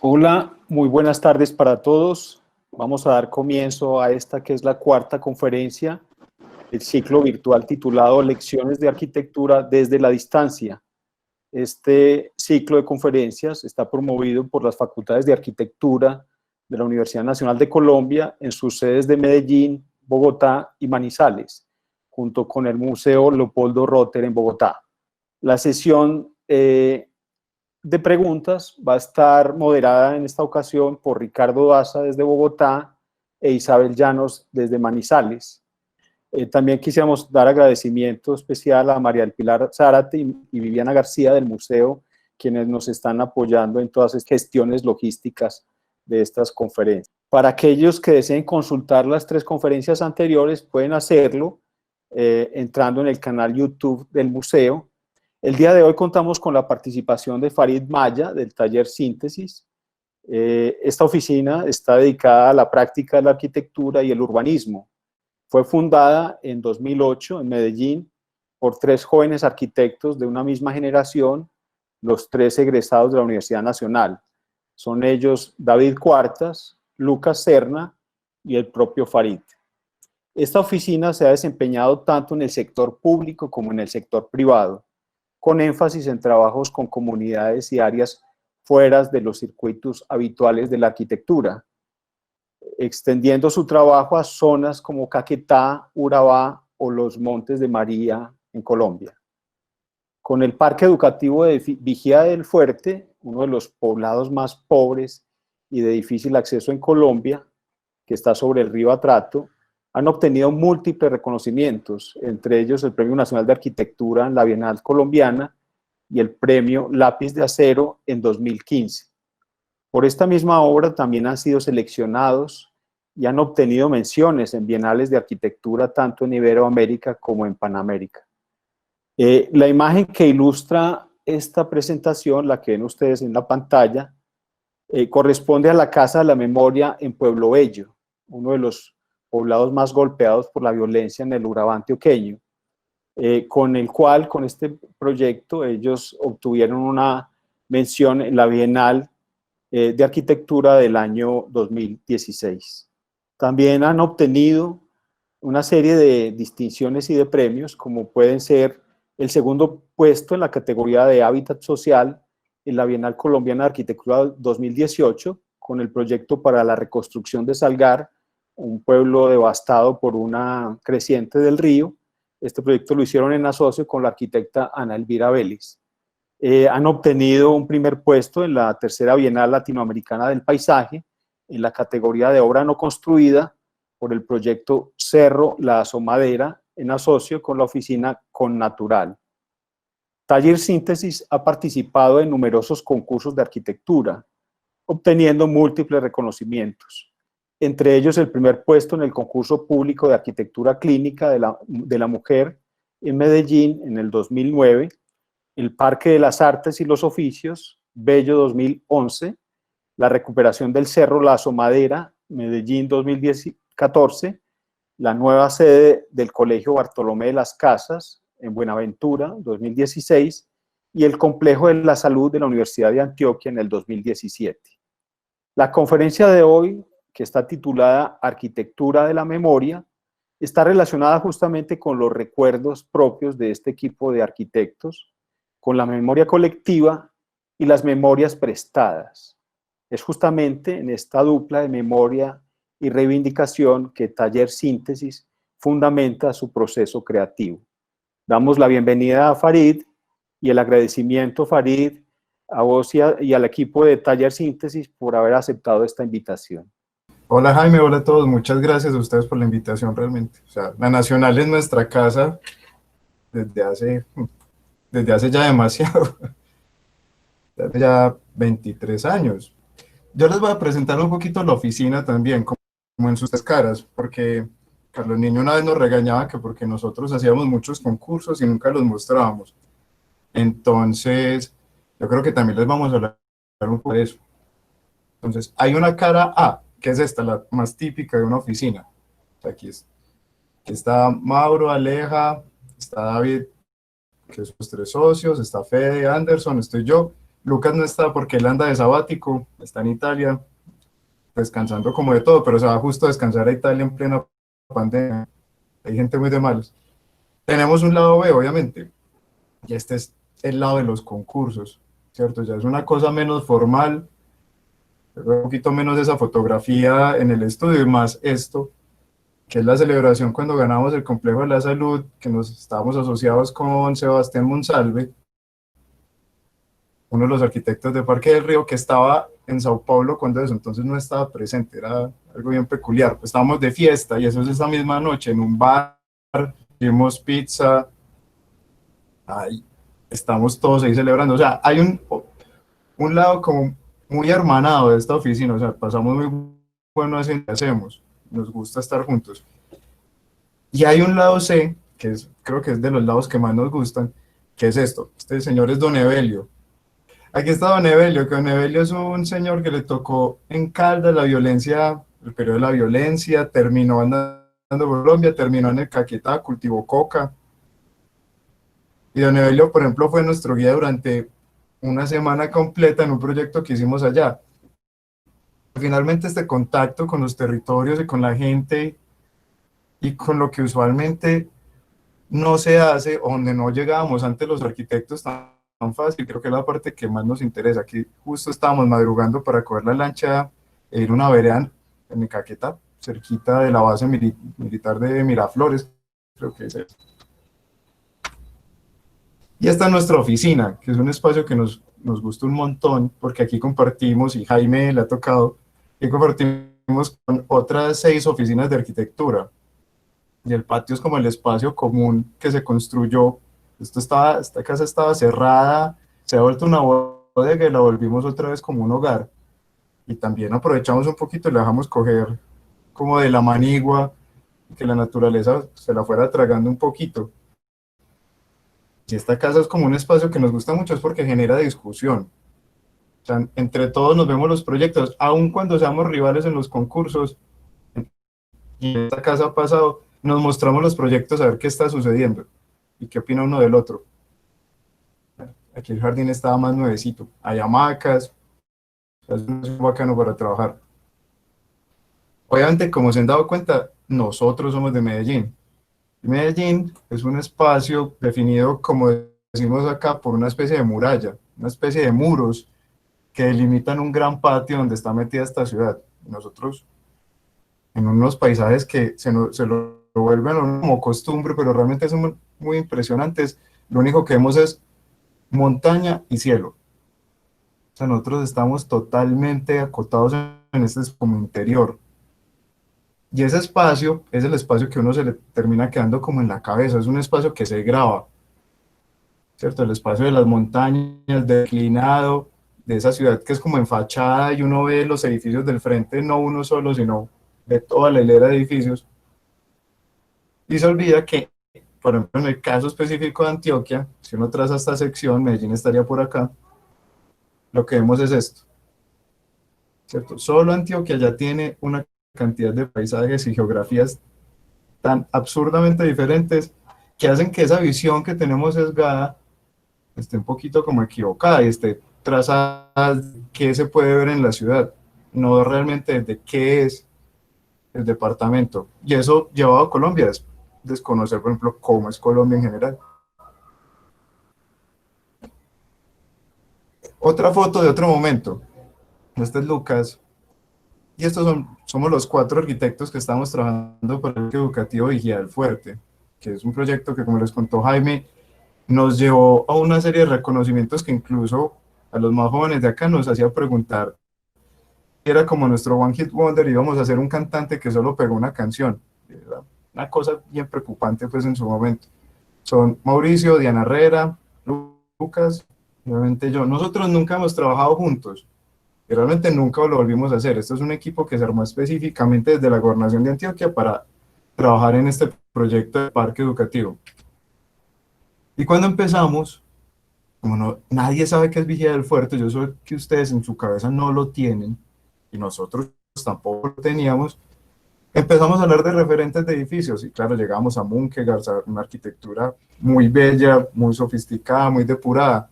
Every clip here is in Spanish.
Hola, muy buenas tardes para todos. Vamos a dar comienzo a esta que es la cuarta conferencia del ciclo virtual titulado Lecciones de Arquitectura desde la distancia. Este ciclo de conferencias está promovido por las Facultades de Arquitectura de la Universidad Nacional de Colombia en sus sedes de Medellín, Bogotá y Manizales, junto con el Museo Leopoldo Rotter en Bogotá. La sesión de preguntas va a estar moderada en esta ocasión por Ricardo Daza desde Bogotá e Isabel Llanos desde Manizales. También quisiéramos dar agradecimiento especial a María del Pilar Zárate y Viviana García del museo, quienes nos están apoyando en todas las gestiones logísticas de estas conferencias. Para aquellos que deseen consultar las tres conferencias anteriores, pueden hacerlo entrando en el canal YouTube del museo. El día de hoy contamos con la participación de Farid Maya, del taller Síntesis. Esta oficina está dedicada a la práctica de la arquitectura y el urbanismo. Fue fundada en 2008 en Medellín por tres jóvenes arquitectos de una misma generación, los tres egresados de la Universidad Nacional. Son ellos David Cuartas, Lucas Serna y el propio Farid. Esta oficina se ha desempeñado tanto en el sector público como en el sector privado, con énfasis en trabajos con comunidades y áreas fuera de los circuitos habituales de la arquitectura, extendiendo su trabajo a zonas como Caquetá, Urabá o los Montes de María en Colombia. Con el Parque Educativo de Vigía del Fuerte, uno de los poblados más pobres y de difícil acceso en Colombia, que está sobre el río Atrato, han obtenido múltiples reconocimientos, entre ellos el Premio Nacional de Arquitectura en la Bienal Colombiana y el Premio Lápiz de Acero en 2015. Por esta misma obra también han sido seleccionados y han obtenido menciones en bienales de arquitectura tanto en Iberoamérica como en Panamérica. La imagen que ilustra esta presentación, la que ven ustedes en la pantalla, corresponde a la Casa de la Memoria en Pueblo Bello, uno de los poblados más golpeados por la violencia en el Urabá antioqueño, con este proyecto, ellos obtuvieron una mención en la Bienal de Arquitectura del año 2016. También han obtenido una serie de distinciones y de premios, como pueden ser el segundo puesto en la categoría de Hábitat Social en la Bienal Colombiana de Arquitectura 2018, con el proyecto para la reconstrucción de Salgar, un pueblo devastado por una creciente del río. Este proyecto lo hicieron en asocio con la arquitecta Ana Elvira Vélez. Han obtenido un primer puesto en la tercera Bienal Latinoamericana del Paisaje, en la categoría de obra no construida, por el proyecto Cerro La Asomadera, en asocio con la oficina Connatural. Taller Síntesis ha participado en numerosos concursos de arquitectura, obteniendo múltiples reconocimientos. Entre ellos el primer puesto en el concurso público de arquitectura clínica de la mujer en Medellín en el 2009, el Parque de las Artes y los Oficios, Bello 2011, la recuperación del Cerro La Asomadera, Medellín 2014, la nueva sede del Colegio Bartolomé de las Casas en Buenaventura 2016 y el Complejo de la Salud de la Universidad de Antioquia en el 2017. La conferencia de hoy, que está titulada Arquitectura de la Memoria, está relacionada justamente con los recuerdos propios de este equipo de arquitectos, con la memoria colectiva y las memorias prestadas. Es justamente en esta dupla de memoria y reivindicación que Taller Síntesis fundamenta su proceso creativo. Damos la bienvenida a Farid y el agradecimiento, Farid, a vos y al equipo de Taller Síntesis por haber aceptado esta invitación. Hola Jaime, hola a todos, muchas gracias a ustedes por la invitación realmente. O sea, la Nacional es nuestra casa desde hace ya demasiado, desde ya 23 años. Yo les voy a presentar un poquito la oficina también, como en sus caras, porque Carlos Niño una vez nos regañaba que porque nosotros hacíamos muchos concursos y nunca los mostrábamos. Entonces, yo creo que también les vamos a hablar un poco de eso. Entonces, hay una cara A, que es esta, la más típica de una oficina. Aquí está Mauro, Aleja, está David, que son los tres socios, está Fede, Anderson, estoy yo, Lucas no está porque él anda de sabático, está en Italia, descansando como de todo, pero se va justo a descansar a Italia en plena pandemia. Hay gente muy de malos. Tenemos un lado B, obviamente, y este es el lado de los concursos, ¿cierto? Ya es una cosa menos formal, un poquito menos esa fotografía en el estudio y más esto, que es la celebración cuando ganamos el Complejo de la Salud, que nos estábamos asociados con Sebastián Monsalve, uno de los arquitectos de Parque del Río, que estaba en Sao Paulo cuando eso, entonces no estaba presente, era algo bien peculiar. Pues estábamos de fiesta y eso es esa misma noche en un bar, vimos pizza, ahí estamos todos ahí celebrando. O sea, hay un lado como muy hermanado de esta oficina, o sea, pasamos muy bueno haciendo lo que hacemos, nos gusta estar juntos. Y hay un lado C, que es, creo que es de los lados que más nos gustan, que es esto. Este señor es Don Evelio. Aquí está Don Evelio, que Don Evelio es un señor que le tocó en Caldas la violencia, el periodo de la violencia, terminó andando por Colombia, terminó en el Caquetá, cultivó coca. Y Don Evelio, por ejemplo, fue nuestro guía durante una semana completa en un proyecto que hicimos allá. Finalmente este contacto con los territorios y con la gente y con lo que usualmente no se hace, o donde no llegábamos antes los arquitectos tan fácil, creo que es la parte que más nos interesa. Aquí justo estábamos madrugando para coger la lancha e ir a una vereda en Caquetá, cerquita de la base militar de Miraflores, creo que es eso. Y esta es nuestra oficina, que es un espacio que nos gusta un montón, porque aquí compartimos, y Jaime le ha tocado, y compartimos con otras 6 oficinas de arquitectura. Y el patio es como el espacio común que se construyó. Esta casa estaba cerrada, se ha vuelto una bodega y la volvimos otra vez como un hogar. Y también aprovechamos un poquito y la dejamos coger como de la manigua, que la naturaleza se la fuera tragando un poquito. Y esta casa es como un espacio que nos gusta mucho, es porque genera discusión. O sea, entre todos nos vemos los proyectos, aun cuando seamos rivales en los concursos. Y en esta casa ha pasado, nos mostramos los proyectos a ver qué está sucediendo y qué opina uno del otro. Aquí el jardín estaba más nuevecito, hay hamacas, es muy bacano para trabajar. Obviamente, como se han dado cuenta, nosotros somos de Medellín. Medellín es un espacio definido, como decimos acá, por una especie de muralla, una especie de muros que delimitan un gran patio donde está metida esta ciudad. Nosotros, en unos paisajes que se lo vuelven como costumbre, pero realmente son muy impresionantes, lo único que vemos es montaña y cielo. O sea, nosotros estamos totalmente acotados en este como interior. Y ese espacio es el espacio que uno se le termina quedando como en la cabeza, es un espacio que se graba, ¿cierto? El espacio de las montañas, declinado, de esa ciudad que es como en fachada y uno ve los edificios del frente, no uno solo, sino de toda la hilera de edificios. Y se olvida que, por ejemplo, en el caso específico de Antioquia, si uno traza esta sección, Medellín estaría por acá, lo que vemos es esto, ¿cierto? Solo Antioquia ya tiene una cantidad de paisajes y geografías tan absurdamente diferentes que hacen que esa visión que tenemos sesgada esté un poquito como equivocada y esté trazada qué se puede ver en la ciudad, no realmente de qué es el departamento. Y eso llevado a Colombia es desconocer, por ejemplo, cómo es Colombia en general. Otra foto de otro momento. Este es Lucas. Y estos somos los 4 arquitectos que estamos trabajando para el Parque Educativo Vigía del Fuerte, que es un proyecto que, como les contó Jaime, nos llevó a una serie de reconocimientos que incluso a los más jóvenes de acá nos hacía preguntar. Era como nuestro One Hit Wonder, íbamos a ser un cantante que solo pegó una canción. Era una cosa bien preocupante pues en su momento. Son Mauricio, Diana Herrera, Lucas, y obviamente yo. Nosotros nunca hemos trabajado juntos y realmente nunca lo volvimos a hacer. Esto es un equipo que se armó específicamente desde la Gobernación de Antioquia para trabajar en este proyecto de parque educativo. Y cuando empezamos, como nadie sabe qué es Vigía del Fuerte, yo sé que ustedes en su cabeza no lo tienen, y nosotros tampoco lo teníamos, empezamos a hablar de referentes de edificios, y claro, llegamos a Munkegarza, una arquitectura muy bella, muy sofisticada, muy depurada.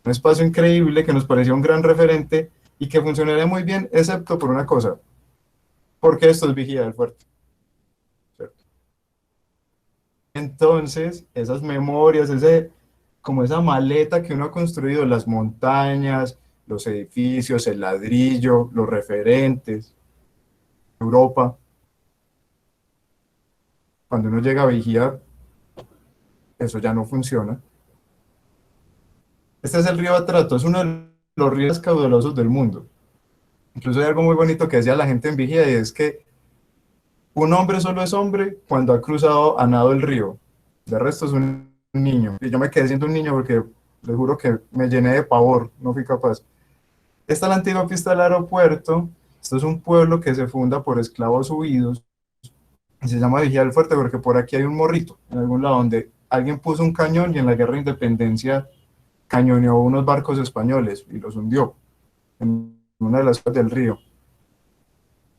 un espacio increíble que nos parecía un gran referente y que funcionaría muy bien, excepto por una cosa, porque esto es Vigía del Fuerte, ¿cierto? Entonces, esas memorias, como esa maleta que uno ha construido, las montañas, los edificios, el ladrillo, los referentes, Europa, cuando uno llega a Vigía, eso ya no funciona. Este es el río Atrato, es uno de los ríos caudalosos del mundo. Incluso hay algo muy bonito que decía la gente en Vigía, y es que un hombre solo es hombre cuando ha cruzado a nado el río. De resto es un niño. Y yo me quedé siendo un niño porque les juro que me llené de pavor, no fui capaz. Esta es la antigua pista del aeropuerto. Esto es un pueblo que se funda por esclavos huidos y se llama Vigía del Fuerte porque por aquí hay un morrito, en algún lado, donde alguien puso un cañón y en la guerra de independencia cañoneó unos barcos españoles y los hundió en una de las ciudades del río.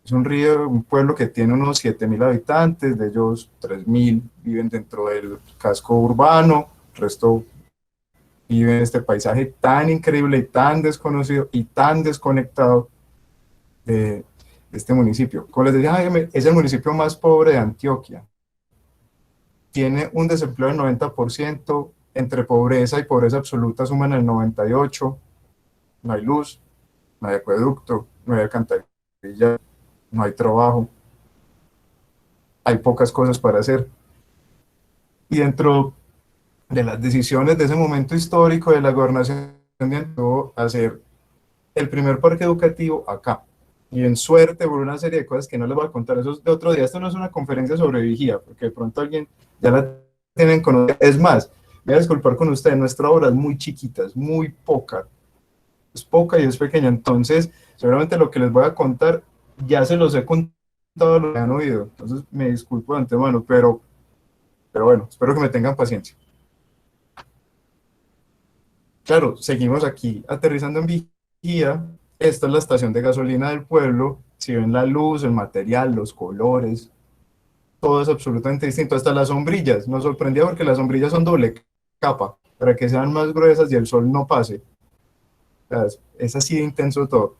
Es un río, un pueblo que tiene unos 7.000 habitantes, de ellos 3.000 viven dentro del casco urbano, el resto vive en este paisaje tan increíble y tan desconocido y tan desconectado de este municipio. Como les decía, Jaime, es el municipio más pobre de Antioquia. Tiene un desempleo del 90%, entre pobreza y pobreza absoluta suman el 98%, no hay luz, no hay acueducto, no hay alcantarilla, no hay trabajo, hay pocas cosas para hacer. Y dentro de las decisiones de ese momento histórico de la gobernación de Antioquia, hacer el primer parque educativo acá. Y en suerte por una serie de cosas que no les voy a contar, eso es de otro día. Esto no es una conferencia sobre vigía, porque de pronto alguien ya la tienen conocida. Es más, voy a disculpar con ustedes, nuestra obra es muy chiquita, es muy poca. Es poca y es pequeña. Entonces, seguramente lo que les voy a contar ya se los he contado, lo que han oído. Entonces, me disculpo de antemano, pero bueno, espero que me tengan paciencia. Claro, seguimos aquí aterrizando en Vigía. Esta es la estación de gasolina del pueblo. Si ven la luz, el material, los colores, todo es absolutamente distinto. Hasta las sombrillas. Nos sorprendía porque las sombrillas son doble capa para que sean más gruesas y el sol no pase. O sea, es así de intenso todo.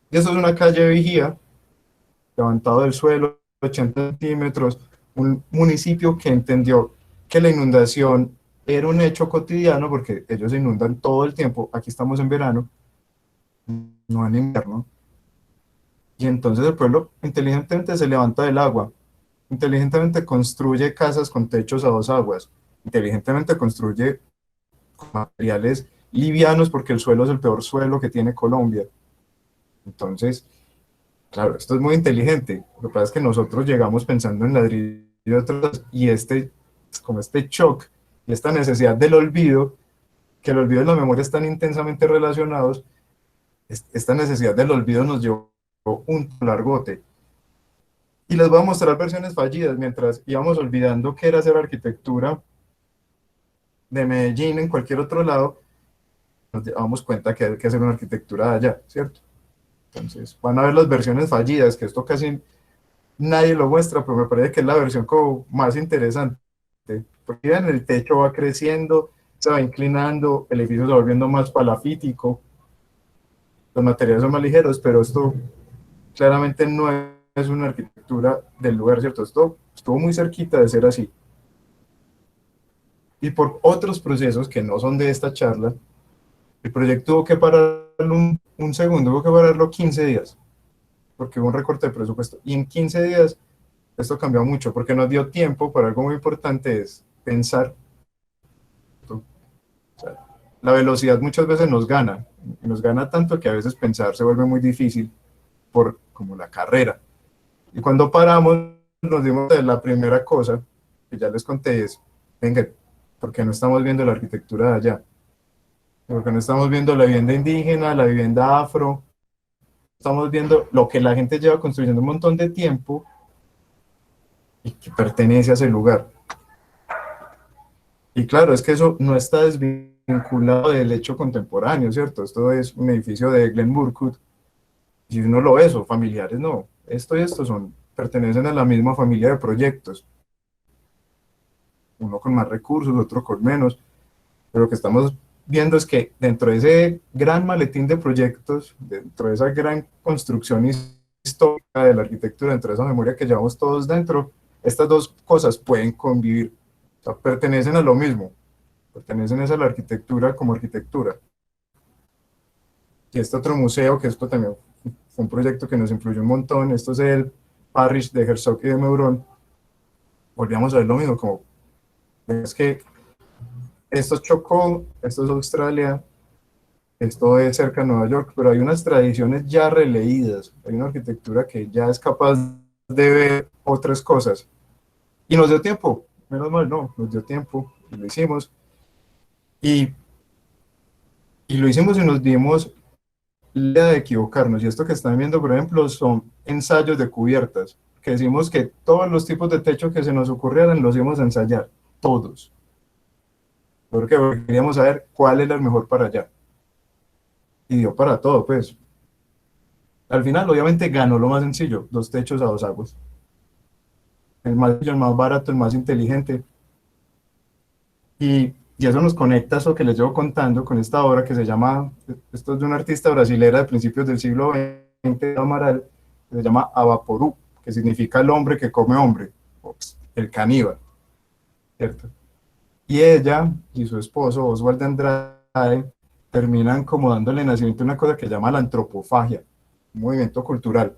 Y esto es una calle de Vigía, levantado del suelo, 80 centímetros. Un municipio que entendió que la inundación era un hecho cotidiano porque ellos se inundan todo el tiempo. Aquí estamos en verano, no en invierno. Y entonces el pueblo inteligentemente se levanta del agua, inteligentemente construye casas con techos a dos aguas, inteligentemente construye materiales livianos porque el suelo es el peor suelo que tiene Colombia. Entonces, claro, esto es muy inteligente. Lo que pasa es que nosotros llegamos pensando en ladrillo y otros, y como este shock y esta necesidad del olvido, que el olvido y la memoria están intensamente relacionados, esta necesidad del olvido nos llevó un largote. Y les voy a mostrar versiones fallidas mientras íbamos olvidando qué era hacer arquitectura de Medellín en cualquier otro lado, nos damos cuenta que hay que hacer una arquitectura de allá, ¿cierto? Entonces van a ver las versiones fallidas, que esto casi nadie lo muestra, pero me parece que es la versión como más interesante. Porque en el techo va creciendo, se va inclinando, el edificio se va volviendo más palafítico, los materiales son más ligeros, pero esto claramente no es una arquitectura del lugar, ¿cierto? Esto estuvo muy cerquita de ser así. Y por otros procesos que no son de esta charla, el proyecto tuvo que pararlo un segundo, tuvo que pararlo 15 días, porque hubo un recorte de presupuesto. Y en 15 días esto cambió mucho, porque nos dio tiempo para algo muy importante, es pensar. O sea, la velocidad muchas veces nos gana tanto que a veces pensar se vuelve muy difícil por como la carrera. Y cuando paramos, nos dimos de la primera cosa, que ya les conté, es, venga, ¿por qué no estamos viendo la arquitectura de allá? Porque no estamos viendo la vivienda indígena, la vivienda afro, estamos viendo lo que la gente lleva construyendo un montón de tiempo y que pertenece a ese lugar. Y claro, es que eso no está desvinculado del hecho contemporáneo, ¿cierto? Esto es un edificio de Glenn Burkut, y uno lo ve, son familiares, no. Esto y esto pertenecen a la misma familia de proyectos, uno con más recursos, otro con menos, pero que estamos viendo es que dentro de ese gran maletín de proyectos, dentro de esa gran construcción histórica de la arquitectura, dentro de esa memoria que llevamos todos dentro, estas dos cosas pueden convivir, o sea, pertenecen a lo mismo, pertenecen a la arquitectura como arquitectura. Y este otro museo, que esto también fue un proyecto que nos influyó un montón, esto es el Parish de Herzog y de Meuron, volvíamos a ver lo mismo, como es que esto es Chocó, esto es Australia, esto es cerca de Nueva York, pero hay unas tradiciones ya releídas, hay una arquitectura que ya es capaz de ver otras cosas. Y nos dio tiempo, menos mal, no, nos dio tiempo, y lo hicimos. Y, y lo hicimos y nos dimos la idea de equivocarnos. Y esto que están viendo, por ejemplo, son ensayos de cubiertas, que decimos que todos los tipos de techo que se nos ocurrieran los íbamos a ensayar, todos. ¿Por qué? Porque queríamos saber cuál era el mejor para allá. Y dio para todo, pues. Al final, obviamente, ganó lo más sencillo, 2 techos a 2 aguas. El más barato, el más inteligente. Y eso nos conecta a eso que les llevo contando con esta obra que se llama, esto es de una artista brasilera de principios del siglo XX, Amaral, que se llama Avaporú, que significa el hombre que come hombre, o el caníbal, ¿cierto? Y ella y su esposo, Oswald de Andrade, terminan como dándole nacimiento a una cosa que se llama la antropofagia, un movimiento cultural.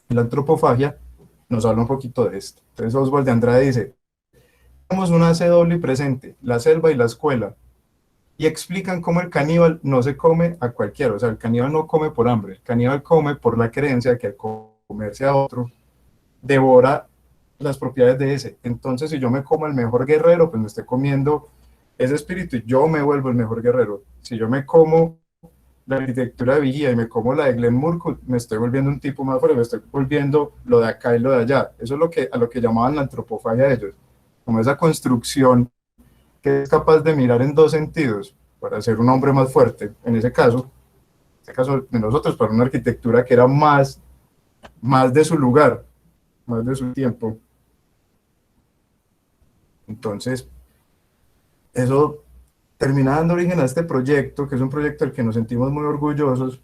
Y la antropofagia nos habla un poquito de esto. Entonces Oswald de Andrade dice, tenemos una C doble y presente, la selva y la escuela, y explican cómo el caníbal no se come a cualquiera, o sea, el caníbal no come por hambre, el caníbal come por la creencia de que al comerse a otro, devora las propiedades de ese. Entonces, si yo me como el mejor guerrero, pues me estoy comiendo ese espíritu y yo me vuelvo el mejor guerrero. Si yo me como la arquitectura de Vigía y me como la de Glenn Murcutt, me estoy volviendo un tipo más fuerte, me estoy volviendo lo de acá y lo de allá. Eso es lo que, a lo que llamaban la antropofagia de ellos, como esa construcción que es capaz de mirar en 2 sentidos para ser un hombre más fuerte. En ese caso de nosotros, para una arquitectura que era más de su lugar, más de su tiempo. Entonces, eso termina dando origen a este proyecto, que es un proyecto del que nos sentimos muy orgullosos.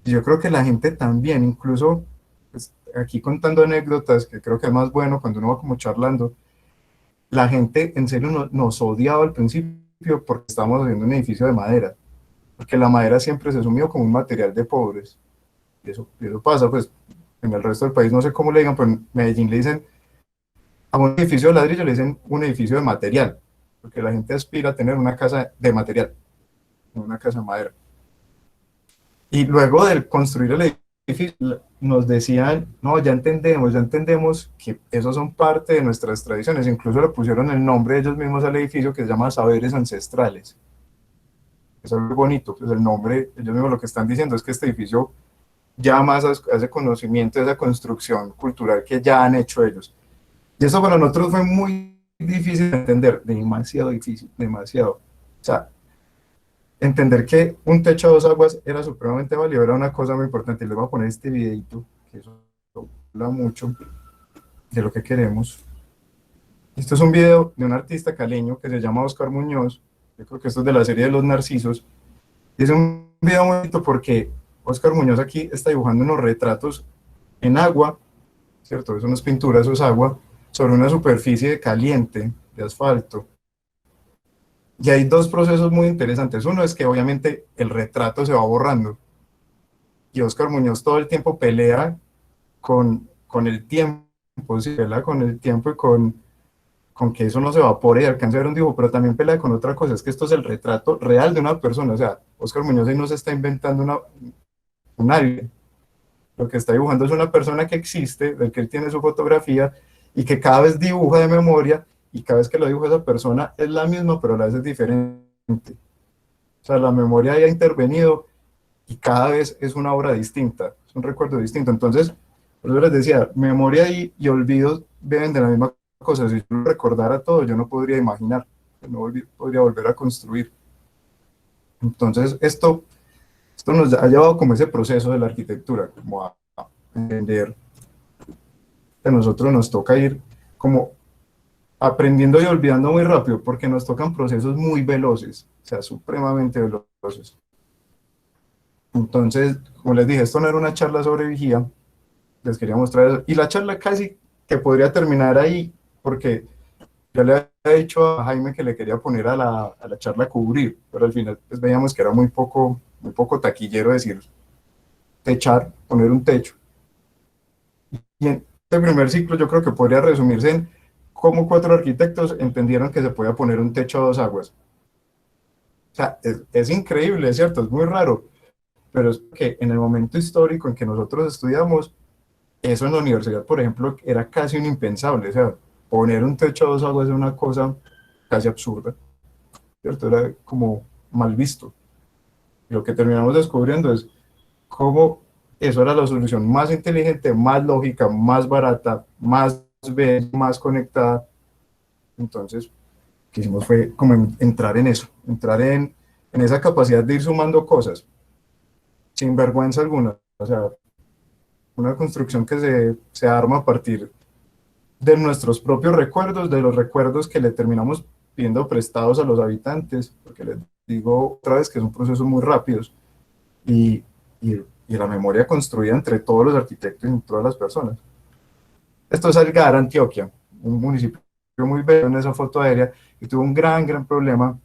Y yo creo que la gente también, incluso pues, aquí contando anécdotas, que creo que es más bueno cuando uno va como charlando, la gente en serio nos odiaba al principio porque estábamos haciendo un edificio de madera, porque la madera siempre se asumió como un material de pobres. Y eso pasa, pues en el resto del país no sé cómo le digan, pero en Medellín le dicen a un edificio de ladrillo, le dicen un edificio de material, porque la gente aspira a tener una casa de material, no una casa de madera. Y luego de construir el edificio, nos decían, no, ya entendemos que esos son parte de nuestras tradiciones. Incluso le pusieron el nombre de ellos mismos al edificio, que se llama Saberes Ancestrales. Eso es muy bonito, pues el nombre, ellos mismos lo que están diciendo es que este edificio llama a ese conocimiento, a esa construcción cultural que ya han hecho ellos. Y eso para nosotros fue muy difícil de entender, demasiado difícil, demasiado. O sea, entender que un techo a 2 aguas era supremamente válido, era una cosa muy importante. Y les voy a poner este videito, que eso habla mucho de lo que queremos. Esto es un video de un artista caleño que se llama Oscar Muñoz. Yo creo que esto es de la serie de Los Narcisos. Y es un video muy bonito porque Oscar Muñoz aquí está dibujando unos retratos en agua, ¿cierto? Eso no es pintura, eso es agua, sobre una superficie caliente de asfalto. Y hay 2 procesos muy interesantes. Uno es que obviamente el retrato se va borrando. Y Oscar Muñoz todo el tiempo pelea con el tiempo, ¿sí? Pelea con el tiempo y con que eso no se evapore y alcance a ver un dibujo, pero también pelea con otra cosa, es que esto es el retrato real de una persona. O sea, Oscar Muñoz ahí no se está inventando un alien. Lo que está dibujando es una persona que existe, del que él tiene su fotografía y que cada vez dibuja de memoria, y cada vez que lo dibuja esa persona es la misma, pero a la vez es diferente. O sea, la memoria ha intervenido y cada vez es una obra distinta, es un recuerdo distinto. Entonces, por eso les decía, memoria y olvido vienen de la misma cosa. Si yo recordara todo, yo no podría imaginar, no podría volver a construir. Entonces, esto nos ha llevado como ese proceso de la arquitectura, como a entender que a nosotros nos toca ir como aprendiendo y olvidando muy rápido, porque nos tocan procesos muy veloces, o sea, supremamente veloces. Entonces, como les dije, esto no era una charla sobre vigía, les quería mostrar eso. Y la charla casi que podría terminar ahí, porque yo le había dicho a Jaime que le quería poner a la charla cubrir, pero al final pues, veíamos que era muy poco taquillero decir techar, poner un techo. Y en este primer ciclo yo creo que podría resumirse en cómo 4 arquitectos entendieron que se podía poner un techo a 2 aguas. O sea, es increíble, es cierto, es muy raro, pero es que en el momento histórico en que nosotros estudiamos, eso en la universidad, por ejemplo, era casi un impensable. O sea, poner un techo a 2 aguas es una cosa casi absurda, ¿cierto? Era como mal visto. Y lo que terminamos descubriendo es cómo eso era la solución más inteligente, más lógica, más barata, más bella, más conectada. Entonces, lo que hicimos fue como entrar en eso, entrar en esa capacidad de ir sumando cosas, sin vergüenza alguna. O sea, una construcción que se arma a partir de nuestros propios recuerdos, de los recuerdos que le terminamos pidiendo prestados a los habitantes, porque les digo otra vez que son procesos muy rápidos, y, y la memoria construida entre todos los arquitectos y todas las personas. Esto es Algar, Antioquia, un municipio muy bello en esa foto aérea, y tuvo un gran problema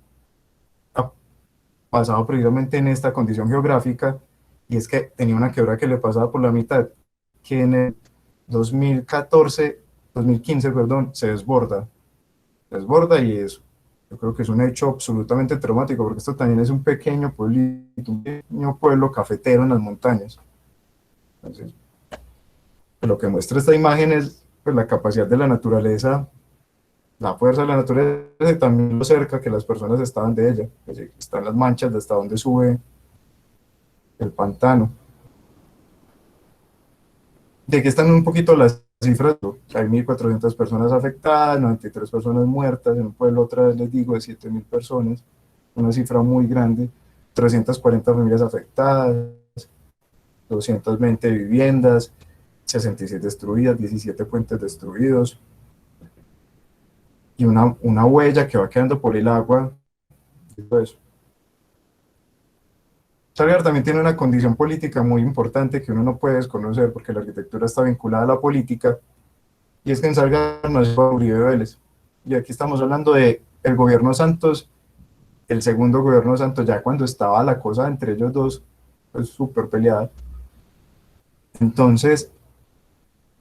basado precisamente en esta condición geográfica, y es que tenía una quebrada que le pasaba por la mitad, que en el 2014, 2015, perdón, se desborda y eso. Yo creo que es un hecho absolutamente traumático, porque esto también es un pequeño pueblito, un pequeño pueblo cafetero en las montañas. Entonces, lo que muestra esta imagen es pues, la capacidad de la naturaleza, la fuerza de la naturaleza y también lo cerca que las personas estaban de ella. Pues, están las manchas de hasta donde sube el pantano. De aquí están un poquito las cifras. Hay 1.400 personas afectadas, 93 personas muertas, en un pueblo otra vez les digo de 7.000 personas, una cifra muy grande, 340 familias afectadas, 220 viviendas, 66 destruidas, 17 puentes destruidos, y una huella que va quedando por el agua. Todo eso. Salgar también tiene una condición política muy importante que uno no puede desconocer porque la arquitectura está vinculada a la política, y es que en Salgar nació Uribe Vélez. Y aquí estamos hablando de el gobierno Santos, el segundo gobierno Santos, ya cuando estaba la cosa entre ellos dos, pues súper peleada. Entonces,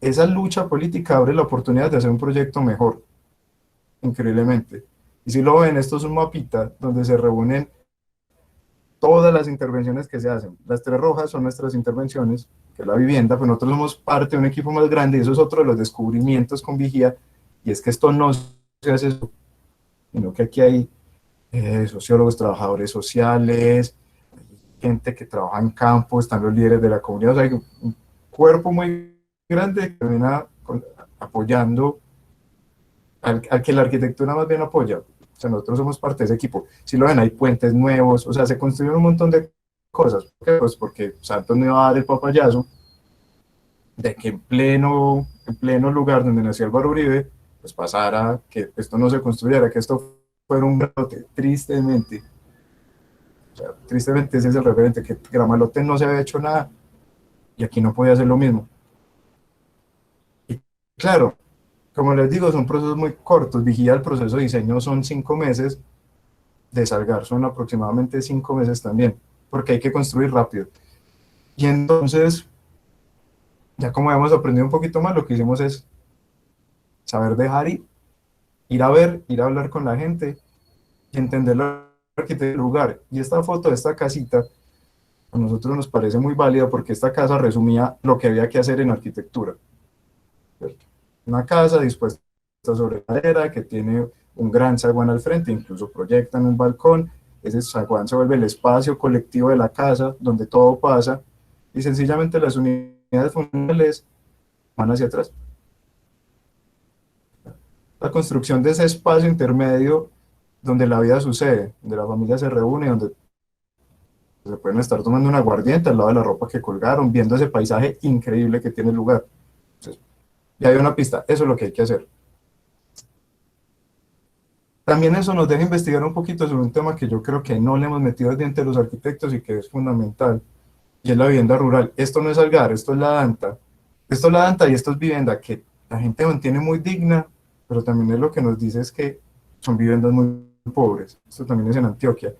esa lucha política abre la oportunidad de hacer un proyecto mejor, increíblemente. Y si lo ven, esto es un mapita donde se reúnen todas las intervenciones que se hacen. Las 3 rojas son nuestras intervenciones, que es la vivienda, pues nosotros somos parte de un equipo más grande y eso es otro de los descubrimientos con Vigía, y es que esto no se hace, sino que aquí hay sociólogos, trabajadores sociales, gente que trabaja en campo, están los líderes de la comunidad, o sea, hay un cuerpo muy grande que termina apoyando al que la arquitectura más bien apoya. O sea, nosotros somos parte de ese equipo. Si lo ven, hay puentes nuevos, o sea, se construyeron un montón de cosas. ¿Por qué? Pues porque Santos no iba a dar el papayazo de que en pleno lugar donde nació Álvaro Uribe, pues pasara que esto no se construyera, que esto fuera un brote, tristemente. O sea, tristemente ese es el referente, que Gramalote no se había hecho nada y aquí no podía hacer lo mismo. Y claro, como les digo, son procesos muy cortos. Vigía el proceso de diseño son 5 meses, de Salgar son aproximadamente 5 meses también, porque hay que construir rápido. Y entonces, ya como hemos aprendido un poquito más, lo que hicimos es saber dejar ir a ver, ir a hablar con la gente y entender la arquitectura del lugar. Y esta foto de esta casita a nosotros nos parece muy válida porque esta casa resumía lo que había que hacer en arquitectura. Una casa dispuesta sobre madera que tiene un gran zaguán al frente, incluso proyectan un balcón, ese zaguán se vuelve el espacio colectivo de la casa donde todo pasa y sencillamente las unidades funcionales van hacia atrás. La construcción de ese espacio intermedio donde la vida sucede, donde la familia se reúne, donde se pueden estar tomando un aguardiente al lado de la ropa que colgaron, viendo ese paisaje increíble que tiene el lugar. Entonces, ya hay una pista, eso es lo que hay que hacer. También eso nos deja investigar un poquito sobre un tema que yo creo que no le hemos metido el diente a los arquitectos y que es fundamental, y es la vivienda rural. Esto no es Algar, esto es la Danta. Esto es la Danta y esto es vivienda que la gente mantiene muy digna, pero también es lo que nos dice es que son viviendas muy pobres. Esto también es en Antioquia.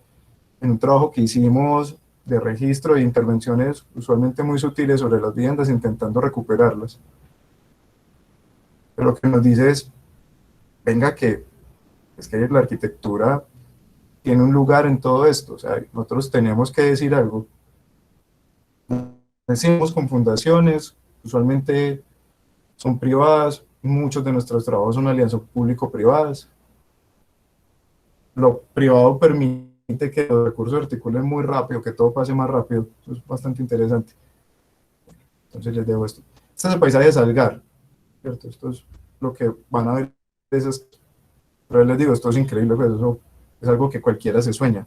En un trabajo que hicimos de registro e intervenciones usualmente muy sutiles sobre las viviendas, intentando recuperarlas. Pero lo que nos dice es, venga que es que la arquitectura tiene un lugar en todo esto, o sea, nosotros tenemos que decir algo. Decimos con fundaciones, usualmente son privadas, muchos de nuestros trabajos son alianzas público-privadas. Lo privado permite que los recursos se articulen muy rápido, que todo pase más rápido, eso es bastante interesante. Entonces les dejo esto. Este es el paisaje de Salgar, ¿cierto? Esto es lo que van a ver, esas, pero les digo, esto es increíble, pues eso es algo que cualquiera se sueña.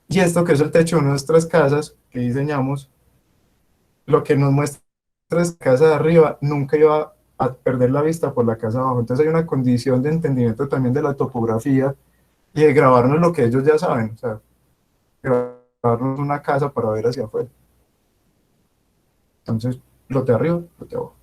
Y esto que es el techo de nuestras casas que diseñamos, lo que nos muestra es que la casa de arriba nunca iba a perder la vista por la casa de abajo. Entonces hay una condición de entendimiento también de la topografía y de grabarnos lo que ellos ya saben, o sea, grabarnos una casa para ver hacia afuera. Entonces, lo de arriba, lo de abajo.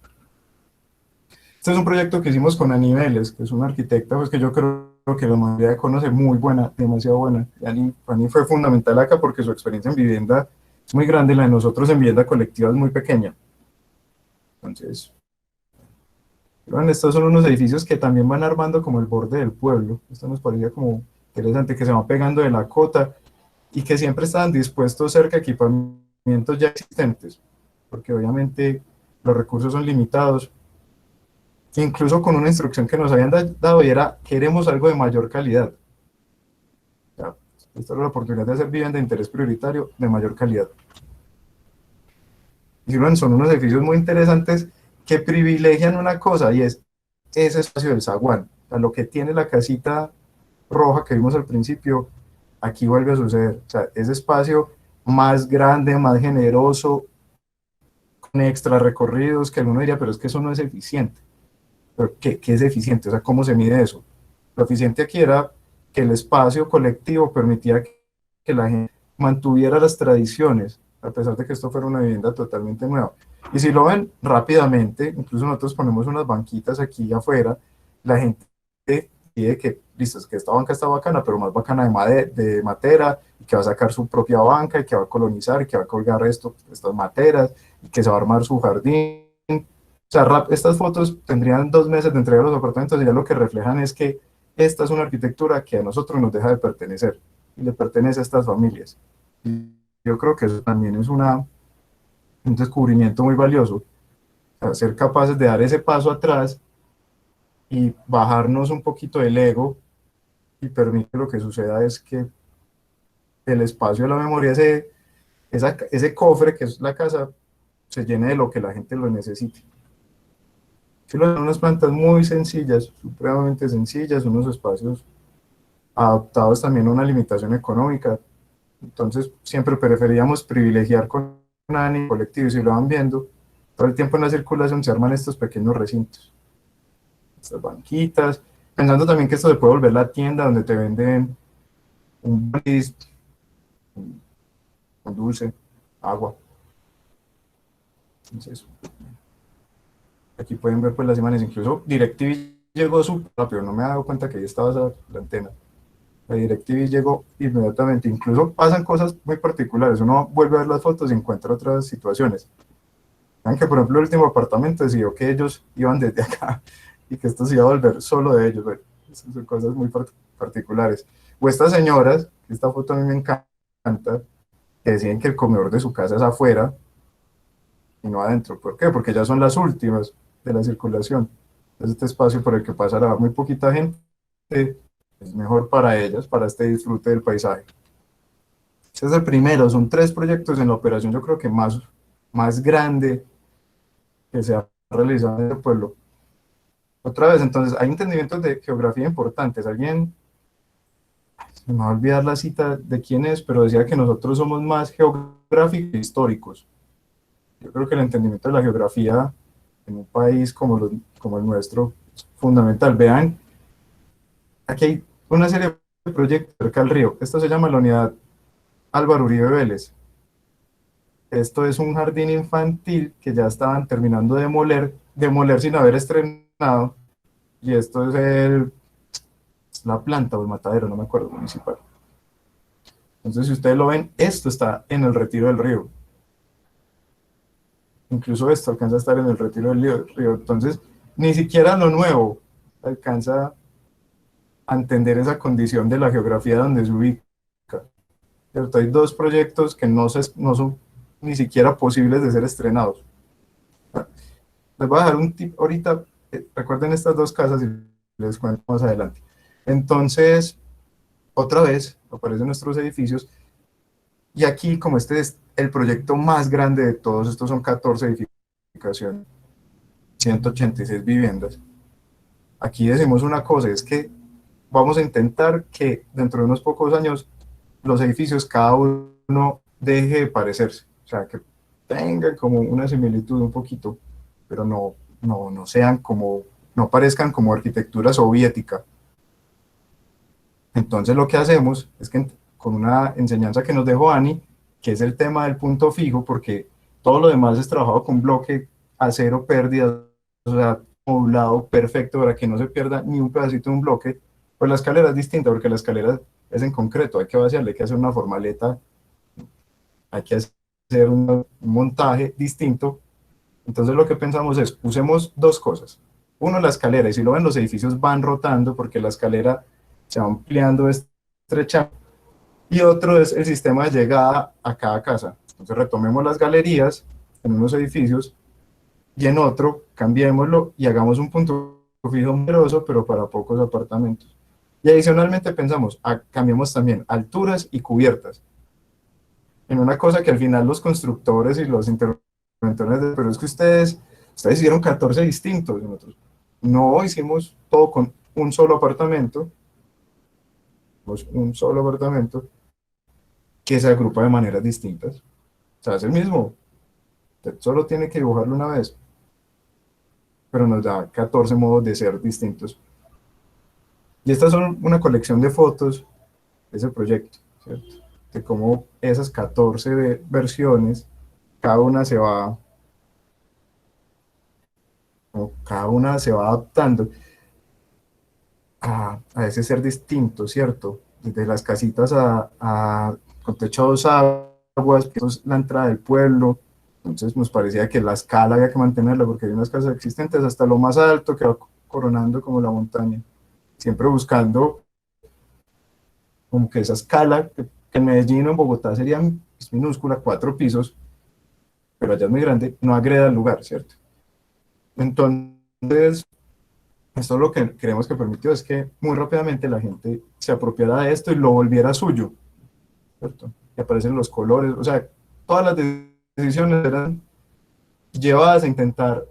Este es un proyecto que hicimos con Anibeles, que es una arquitecta pues, que yo creo que la mayoría conoce, muy buena, demasiado buena. Y Ani fue fundamental acá porque su experiencia en vivienda es muy grande, la de nosotros en vivienda colectiva es muy pequeña. Entonces, bueno, estos son unos edificios que también van armando como el borde del pueblo. Esto nos parecía como interesante, que se van pegando de la cota y que siempre estaban dispuestos cerca de equipamientos ya existentes, porque obviamente los recursos son limitados, incluso con una instrucción que nos habían dado y era, queremos algo de mayor calidad. O sea, esta era la oportunidad de hacer vivienda de interés prioritario de mayor calidad. Y bueno, son unos edificios muy interesantes que privilegian una cosa y es ese espacio del zaguán. O sea, lo que tiene la casita roja que vimos al principio, aquí vuelve a suceder. O sea, ese espacio más grande, más generoso, con extra recorridos, que alguno diría, pero es que eso no es eficiente. ¿Pero qué es eficiente? O sea, ¿cómo se mide eso? Lo eficiente aquí era que el espacio colectivo permitía que la gente mantuviera las tradiciones, a pesar de que esto fuera una vivienda totalmente nueva. Y si lo ven rápidamente, incluso nosotros ponemos unas banquitas aquí afuera, la gente pide que, listo, es que esta banca está bacana, pero más bacana de madera, y que va a sacar su propia banca, y que va a colonizar, y que va a colgar estas materas, y que se va a armar su jardín. O sea, estas fotos tendrían 2 meses de entrega a los apartamentos y ya lo que reflejan es que esta es una arquitectura que a nosotros nos deja de pertenecer y le pertenece a estas familias. Y yo creo que eso también es un descubrimiento muy valioso, o sea, ser capaces de dar ese paso atrás y bajarnos un poquito del ego y permitir que lo que suceda es que el espacio de la memoria, ese cofre que es la casa, se llene de lo que la gente lo necesite. Son unas plantas muy sencillas, supremamente sencillas, unos espacios adaptados también a una limitación económica. Entonces, siempre preferíamos privilegiar con ANI colectivo, y si lo van viendo, todo el tiempo en la circulación se arman estos pequeños recintos, estas banquitas, pensando también que esto se puede volver la tienda donde te venden un bris, un dulce, agua. Entonces, aquí pueden ver pues las imágenes, incluso DirecTV llegó súper rápido, no me he dado cuenta que ahí estaba la antena. La DirecTV llegó inmediatamente, incluso pasan cosas muy particulares, uno vuelve a ver las fotos y encuentra otras situaciones. Vean que por ejemplo el último apartamento decidió que ellos iban desde acá y que esto se iba a volver solo de ellos, bueno, esas son cosas muy particulares. O estas señoras, esta foto a mí me encanta, que deciden que el comedor de su casa es afuera y no adentro. ¿Por qué? Porque ya son las últimas de la circulación. Es este espacio por el que pasará muy poquita gente, es mejor para ellas, para este disfrute del paisaje. Este es el primero, son 3 proyectos en la operación, yo creo que más grande que se ha realizado en el pueblo. Otra vez, entonces, hay entendimientos de geografía importantes. Alguien, se me va a olvidar la cita de quién es, pero decía que nosotros somos más geográficos que históricos. Yo creo que el entendimiento de la geografía en un país como el nuestro es fundamental. Vean, aquí hay una serie de proyectos cerca del río. Esto se llama la unidad Álvaro Uribe Vélez. Esto es un jardín infantil que ya estaban terminando de demoler sin haber estrenado, y esto es la planta o el matadero, no me acuerdo, municipal. Entonces, si ustedes lo ven, esto está en el Retiro del Río. Incluso esto alcanza a estar en el Retiro del Río. Entonces, ni siquiera lo nuevo alcanza a entender esa condición de la geografía donde se ubica. ¿Cierto? Hay dos proyectos que no son ni siquiera posibles de ser estrenados. Les voy a dejar un tip ahorita. Recuerden estas dos casas y les cuento más adelante. Entonces, otra vez aparecen nuestros edificios. Y aquí, como este es el proyecto más grande de todos, estos son 14 edificaciones, 186 viviendas. Aquí decimos una cosa, es que vamos a intentar que dentro de unos pocos años los edificios, cada uno deje de parecerse. O sea, que tengan como una similitud un poquito, pero no sean como, no parezcan como arquitectura soviética. Entonces lo que hacemos es que con una enseñanza que nos dejó Ani, que es el tema del punto fijo, porque todo lo demás es trabajado con bloque, acero, pérdidas, o sea, modulado perfecto para que no se pierda ni un pedacito de un bloque. Pues la escalera es distinta, porque la escalera es en concreto, hay que vaciarle, hay que hacer una formaleta, hay que hacer un montaje distinto. Entonces lo que pensamos es, usemos dos cosas. Uno, la escalera, y si lo ven, los edificios van rotando porque la escalera se va ampliando, estrechando. Y otro es el sistema de llegada a cada casa. Entonces retomemos las galerías en unos edificios y en otro cambiémoslo y hagamos un punto fijo numeroso, pero para pocos apartamentos. Y adicionalmente pensamos, cambiemos también alturas y cubiertas. En una cosa que al final los constructores y los interventores, pero es que ustedes hicieron 14 distintos. Nosotros no hicimos todo con un solo apartamento, que se agrupa de maneras distintas. O sea, es el mismo. Usted solo tiene que dibujarlo una vez, pero nos da 14 modos de ser distintos. Y estas son una colección de fotos de ese proyecto, ¿cierto? De cómo esas 14 versiones, cada una se va adaptando a ese ser distinto, ¿cierto? Desde las casitas con techo a dos aguas, que es la entrada del pueblo. Entonces nos parecía que la escala había que mantenerla, porque hay unas casas existentes hasta lo más alto que va coronando como la montaña, siempre buscando como que esa escala, que en Medellín o en Bogotá sería minúscula, 4 pisos, pero allá es muy grande, no agreda al lugar, ¿cierto? Entonces, esto lo que creemos que permitió es que muy rápidamente la gente se apropiara de esto y lo volviera suyo, ¿cierto? Y aparecen los colores, o sea, todas las decisiones eran llevadas a intentar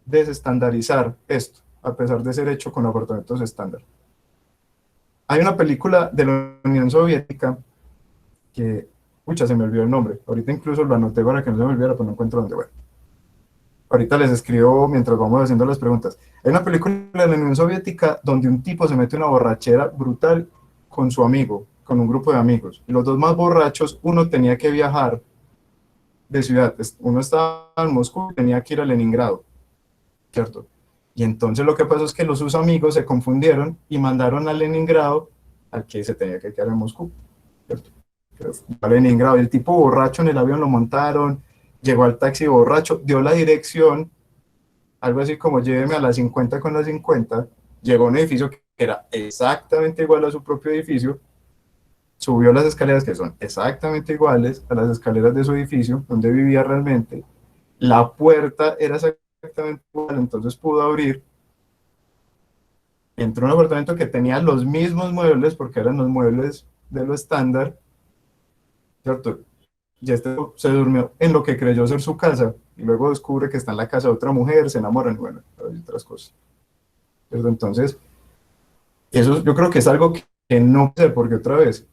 desestandarizar esto, a pesar de ser hecho con apartamentos estándar. Hay una película de la Unión Soviética que, pucha, se me olvidó el nombre, ahorita incluso lo anoté para que no se me olvidara, pero no encuentro dónde, bueno. Ahorita les escribo mientras vamos haciendo las preguntas. Hay una película de la Unión Soviética donde un tipo se mete una borrachera brutal con su amigo, con un grupo de amigos. Y los dos más borrachos, uno tenía que viajar de ciudad. Uno estaba en Moscú y tenía que ir a Leningrado, ¿cierto? Y entonces lo que pasó es que sus amigos se confundieron y mandaron a Leningrado al que se tenía que quedar en Moscú, ¿cierto? A Leningrado. Y el tipo borracho en el avión lo montaron, llegó al taxi borracho, dio la dirección, algo así como lléveme a las 50 con las 50, llegó a un edificio que era exactamente igual a su propio edificio, subió las escaleras que son exactamente iguales a las escaleras de su edificio, donde vivía realmente, la puerta era exactamente igual, entonces pudo abrir, entró en un apartamento que tenía los mismos muebles, porque eran los muebles de lo estándar, ¿cierto? Y este se durmió en lo que creyó ser su casa, y luego descubre que está en la casa de otra mujer, se enamoran, y bueno, hay otras cosas. ¿Cierto? Entonces, eso yo creo que es algo que no sé, porque otra vez,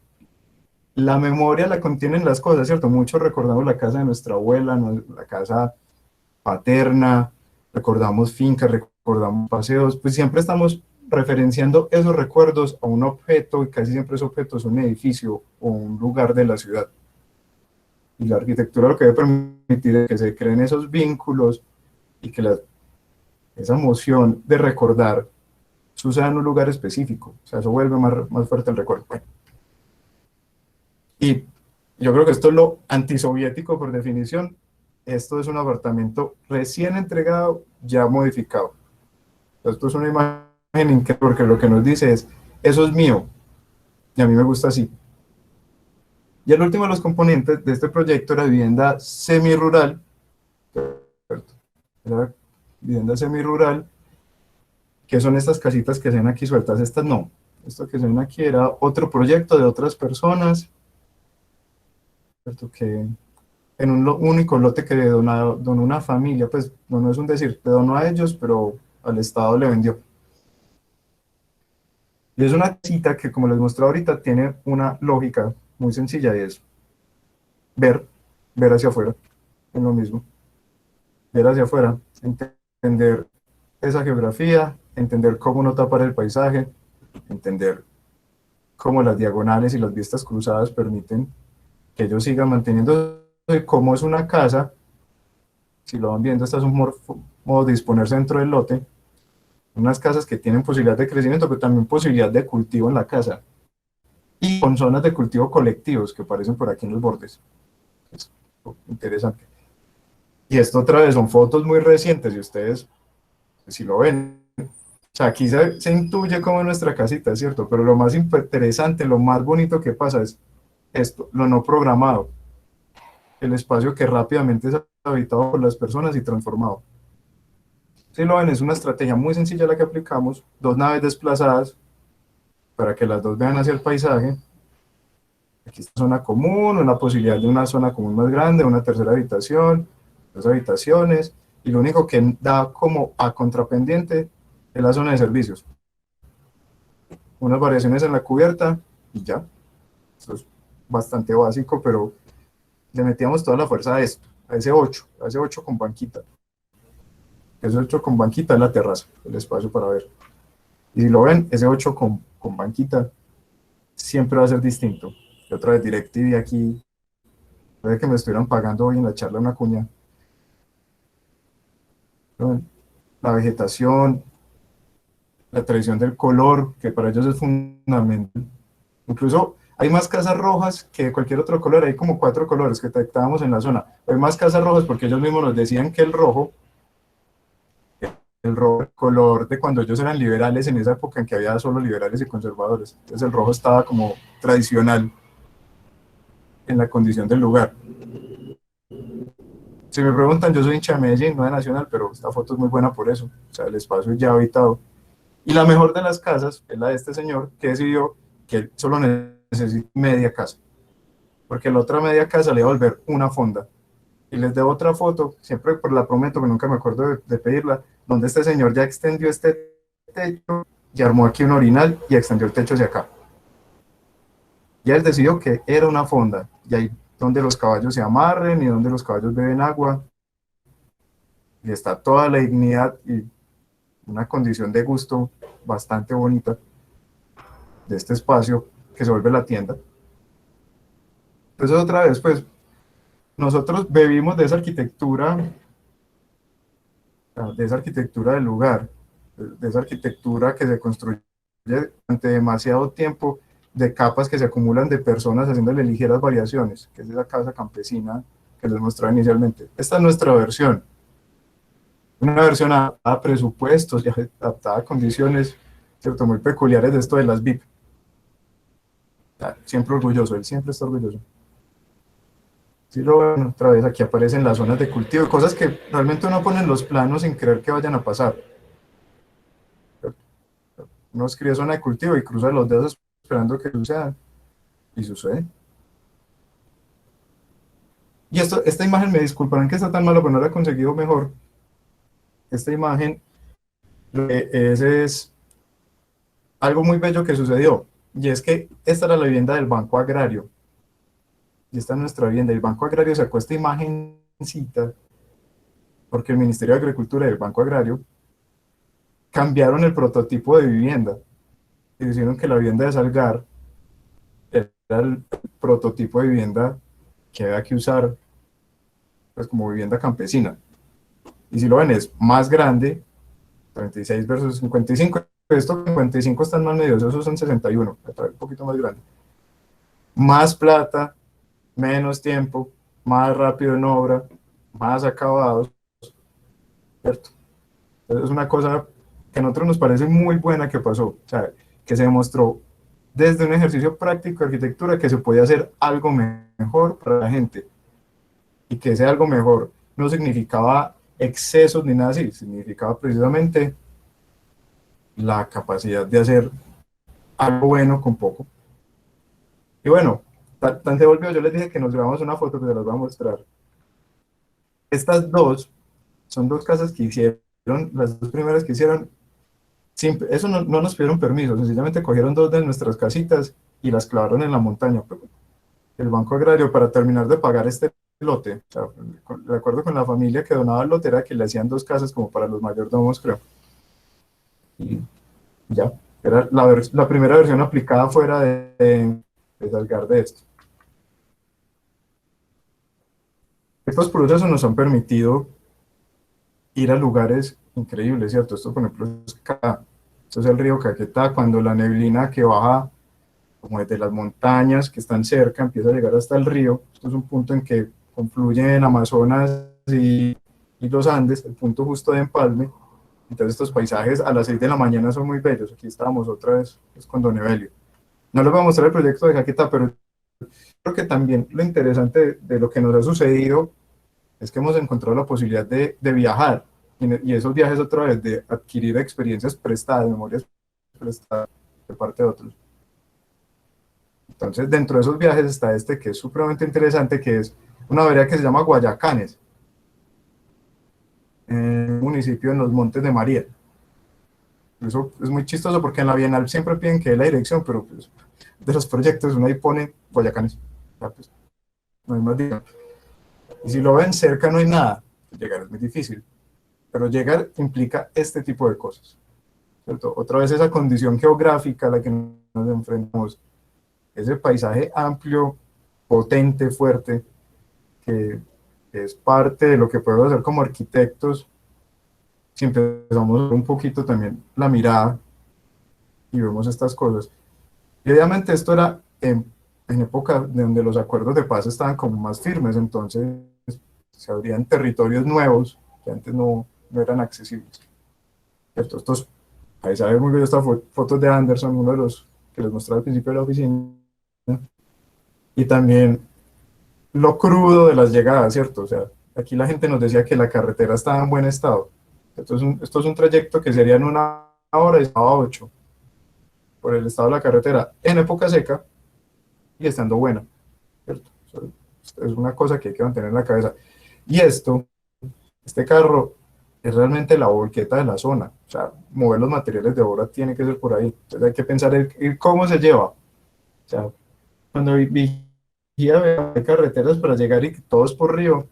la memoria la contienen las cosas, ¿cierto? Muchos recordamos la casa de nuestra abuela, la casa paterna, recordamos fincas, recordamos paseos, pues siempre estamos referenciando esos recuerdos a un objeto, y casi siempre ese objeto es un edificio o un lugar de la ciudad. Y la arquitectura lo que debe permitir es que se creen esos vínculos y que esa emoción de recordar suceda en un lugar específico. O sea, eso vuelve más fuerte el recuerdo. Bueno, y yo creo que esto es lo antisoviético por definición. Esto es un apartamento recién entregado, ya modificado. Esto es una imagen increíble porque lo que nos dice es, eso es mío y a mí me gusta así. Y el último de los componentes de este proyecto era vivienda semirural. Era vivienda semirural, que son estas casitas que se ven aquí sueltas. Estas no. Esto que se ven aquí era otro proyecto de otras personas, ¿cierto? Que en un único lote que donó una familia, pues no es un decir, le donó a ellos, pero al Estado le vendió. Y es una cita que, como les mostré ahorita, tiene una lógica muy sencilla, y es ver hacia afuera, es lo mismo, ver hacia afuera, entender esa geografía, entender cómo no tapar el paisaje, entender cómo las diagonales y las vistas cruzadas permiten que ellos sigan manteniendo cómo es una casa. Si lo van viendo, este es un modo de disponerse dentro del lote, unas casas que tienen posibilidad de crecimiento, pero también posibilidad de cultivo en la casa, y con zonas de cultivo colectivos que aparecen por aquí en los bordes. Es interesante. Y esto otra vez son fotos muy recientes, y ustedes, si lo ven, o sea, aquí se intuye como nuestra casita, ¿cierto? Pero lo más interesante, lo más bonito que pasa es esto, lo no programado, el espacio que rápidamente es habitado por las personas y transformado. Si lo ven, es una estrategia muy sencilla la que aplicamos, dos naves desplazadas para que las dos vean hacia el paisaje. Aquí está zona común, una posibilidad de una zona común más grande, una tercera habitación, dos habitaciones, y lo único que da como a contrapendiente es la zona de servicios. Unas variaciones en la cubierta y ya. Eso es bastante básico, pero le metíamos toda la fuerza a esto, a ese 8 con banquita. Ese 8 con banquita es la terraza, el espacio para ver. Y si lo ven, ese 8 con banquita siempre va a ser distinto. Y otra vez DirecTV aquí, puede que me estuvieran pagando hoy en la charla una cuña. La vegetación, la tradición del color, que para ellos es fundamental. Incluso hay más casas rojas que cualquier otro color, hay como 4 colores que detectábamos en la zona. Hay más casas rojas porque ellos mismos nos decían que el rojo, el color de cuando ellos eran liberales, en esa época en que había solo liberales y conservadores. Entonces el rojo estaba como tradicional en la condición del lugar. Si me preguntan, yo soy hincha de Medellín, no de Nacional, pero esta foto es muy buena por eso. O sea, el espacio ya habitado. Y la mejor de las casas es la de este señor, que decidió que él solo necesita media casa, porque la otra media casa le iba a volver una fonda. Y les debo otra foto, siempre por la prometo, que nunca me acuerdo de pedirla, donde este señor ya extendió este techo, y armó aquí un orinal y extendió el techo hacia acá. Y él decidió que era una fonda, y ahí donde los caballos se amarren y donde los caballos beben agua, y está toda la dignidad y una condición de gusto bastante bonita de este espacio que se vuelve la tienda. Entonces otra vez, pues, nosotros bebimos de esa arquitectura del lugar, de esa arquitectura que se construye durante demasiado tiempo, de capas que se acumulan de personas haciéndole ligeras variaciones, que es esa casa campesina que les mostraba inicialmente. Esta es nuestra versión, una versión adaptada a presupuestos y adaptada a condiciones, ¿cierto?, muy peculiares de esto de las VIP. Siempre orgulloso, él siempre está orgulloso. Sí, lo ven otra vez, aquí aparecen las zonas de cultivo, cosas que realmente uno pone en los planos sin creer que vayan a pasar. Uno escribe zona de cultivo y cruza los dedos esperando que suceda, y sucede. Y esta imagen, me disculparán que está tan mala, pero no la he conseguido mejor. Esta imagen es algo muy bello que sucedió, y es que esta era la vivienda del Banco Agrario, y esta es nuestra vivienda. El Banco Agrario sacó esta imagencita porque el Ministerio de Agricultura y el Banco Agrario cambiaron el prototipo de vivienda y dijeron que la vivienda de Salgar era el prototipo de vivienda que había que usar pues, como vivienda campesina. Y si lo ven, es más grande, 36 versus 55. Estos 55 están más medios, esos son 61, un poquito más grande. Más plata, menos tiempo, más rápido en obra, más acabados, ¿cierto? Entonces es una cosa que a nosotros nos parece muy buena que pasó, o sea, que se demostró desde un ejercicio práctico de arquitectura que se podía hacer algo mejor para la gente y que ese algo mejor no significaba excesos ni nada así, significaba precisamente la capacidad de hacer algo bueno con poco. Y bueno, tan se volvió, yo les dije que nos grabamos una foto que se las voy a mostrar. Estas dos son dos casas que hicieron, las dos primeras que hicieron, eso no nos pidieron permiso, sencillamente cogieron dos de nuestras casitas y las clavaron en la montaña. El Banco Agrario, para terminar de pagar este lote, o sea, de acuerdo con la familia que donaba el lote, era que le hacían dos casas como para los mayordomos, creo. Y ya, era la primera versión aplicada fuera de Salgar de esto. Estos procesos nos han permitido ir a lugares increíbles, ¿cierto? Esto, por ejemplo, esto es el río Caquetá, cuando la neblina que baja como desde las montañas que están cerca empieza a llegar hasta el río. Esto es un punto en que confluyen Amazonas y los Andes, el punto justo de empalme. Entonces estos paisajes a las 6 de la mañana son muy bellos. Aquí estábamos otra vez pues, con Don Evelio. No les voy a mostrar el proyecto de Caquetá, pero creo que también lo interesante de lo que nos ha sucedido es que hemos encontrado la posibilidad de viajar, y esos viajes otra vez de adquirir experiencias prestadas, memorias prestadas de parte de otros. Entonces, dentro de esos viajes está este que es supremamente interesante, que es una vereda que se llama Guayacanes, en un municipio en los Montes de María. Eso es muy chistoso porque en la Bienal siempre piden que dé la dirección, pero pues, de los proyectos uno ahí pone Guayacanes. Ya, pues, no hay más diga. Y si lo ven cerca no hay nada, llegar es muy difícil, pero llegar implica este tipo de cosas, ¿cierto? Otra vez esa condición geográfica a la que nos enfrentamos, ese paisaje amplio, potente, fuerte, que es parte de lo que podemos hacer como arquitectos, si empezamos a ver un poquito también la mirada y vemos estas cosas. Y obviamente esto era en época donde los acuerdos de paz estaban como más firmes, entonces se abrían territorios nuevos que antes no eran accesibles. ¿Cierto? Estos paisajes muy bellos, estas fotos de Anderson, uno de los que les mostré al principio de la oficina, y también lo crudo de las llegadas, ¿cierto? O sea, aquí la gente nos decía que la carretera estaba en buen estado. Esto es un trayecto que sería en 1 hora y estaba a 8 por el estado de la carretera en época seca y estando buena, ¿cierto? Es una cosa que hay que mantener en la cabeza. Y este carro es realmente la volqueta de la zona, o sea, mover los materiales de obra tiene que ser por ahí. Entonces hay que pensar en cómo se lleva. O sea, cuando vigía carreteras para llegar y todos por río,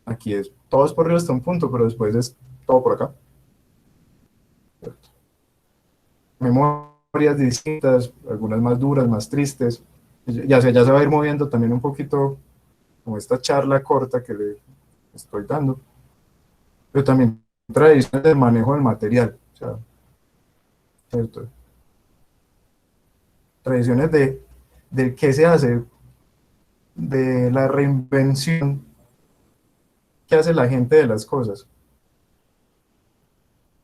aquí es todos por río hasta un punto, pero después es todo por acá. Memorias distintas, algunas más duras, más tristes. Ya se va a ir moviendo también un poquito como esta charla corta que le estoy dando, pero también tradiciones del manejo del material, o sea, ¿cierto? Tradiciones de qué se hace, de la reinvención que hace la gente de las cosas.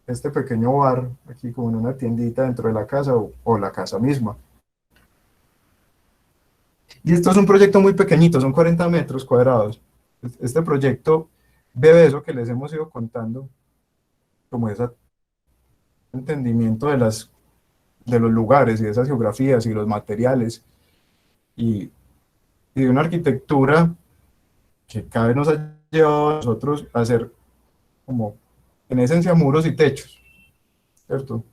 Este pequeño bar, aquí como en una tiendita dentro de la casa o la casa misma. Y esto es un proyecto muy pequeñito, son 40 metros cuadrados. Este proyecto bebe eso que les hemos ido contando, como ese entendimiento de los lugares y de esas geografías y los materiales y de una arquitectura que cada vez nos ha llevado a nosotros a hacer como, en esencia, muros y techos, ¿cierto?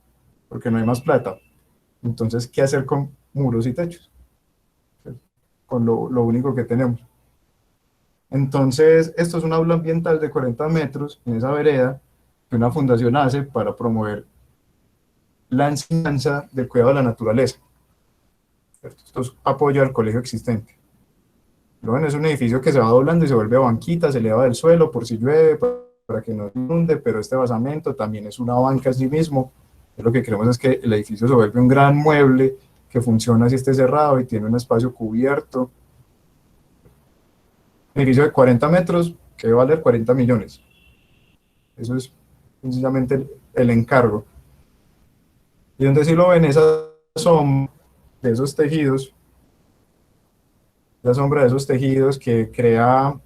Porque no hay más plata. Entonces, ¿qué hacer con muros y techos? ¿Cierto? Con lo único que tenemos. Entonces, esto es un aula ambiental de 40 metros en esa vereda que una fundación hace para promover la enseñanza del cuidado de la naturaleza. ¿Cierto? Esto es apoyo al colegio existente. Bueno, es un edificio que se va doblando y se vuelve banquita, se eleva del suelo por si llueve, para que no se inunde, pero este basamento también es una banca en sí mismo. Lo que queremos es que el edificio se vuelve un gran mueble que funciona si esté cerrado y tiene un espacio cubierto. Un edificio de 40 metros que va a valer 40 millones. Eso es sencillamente el encargo. Y donde sí lo ven, esa sombra de esos tejidos, la sombra de esos tejidos que crean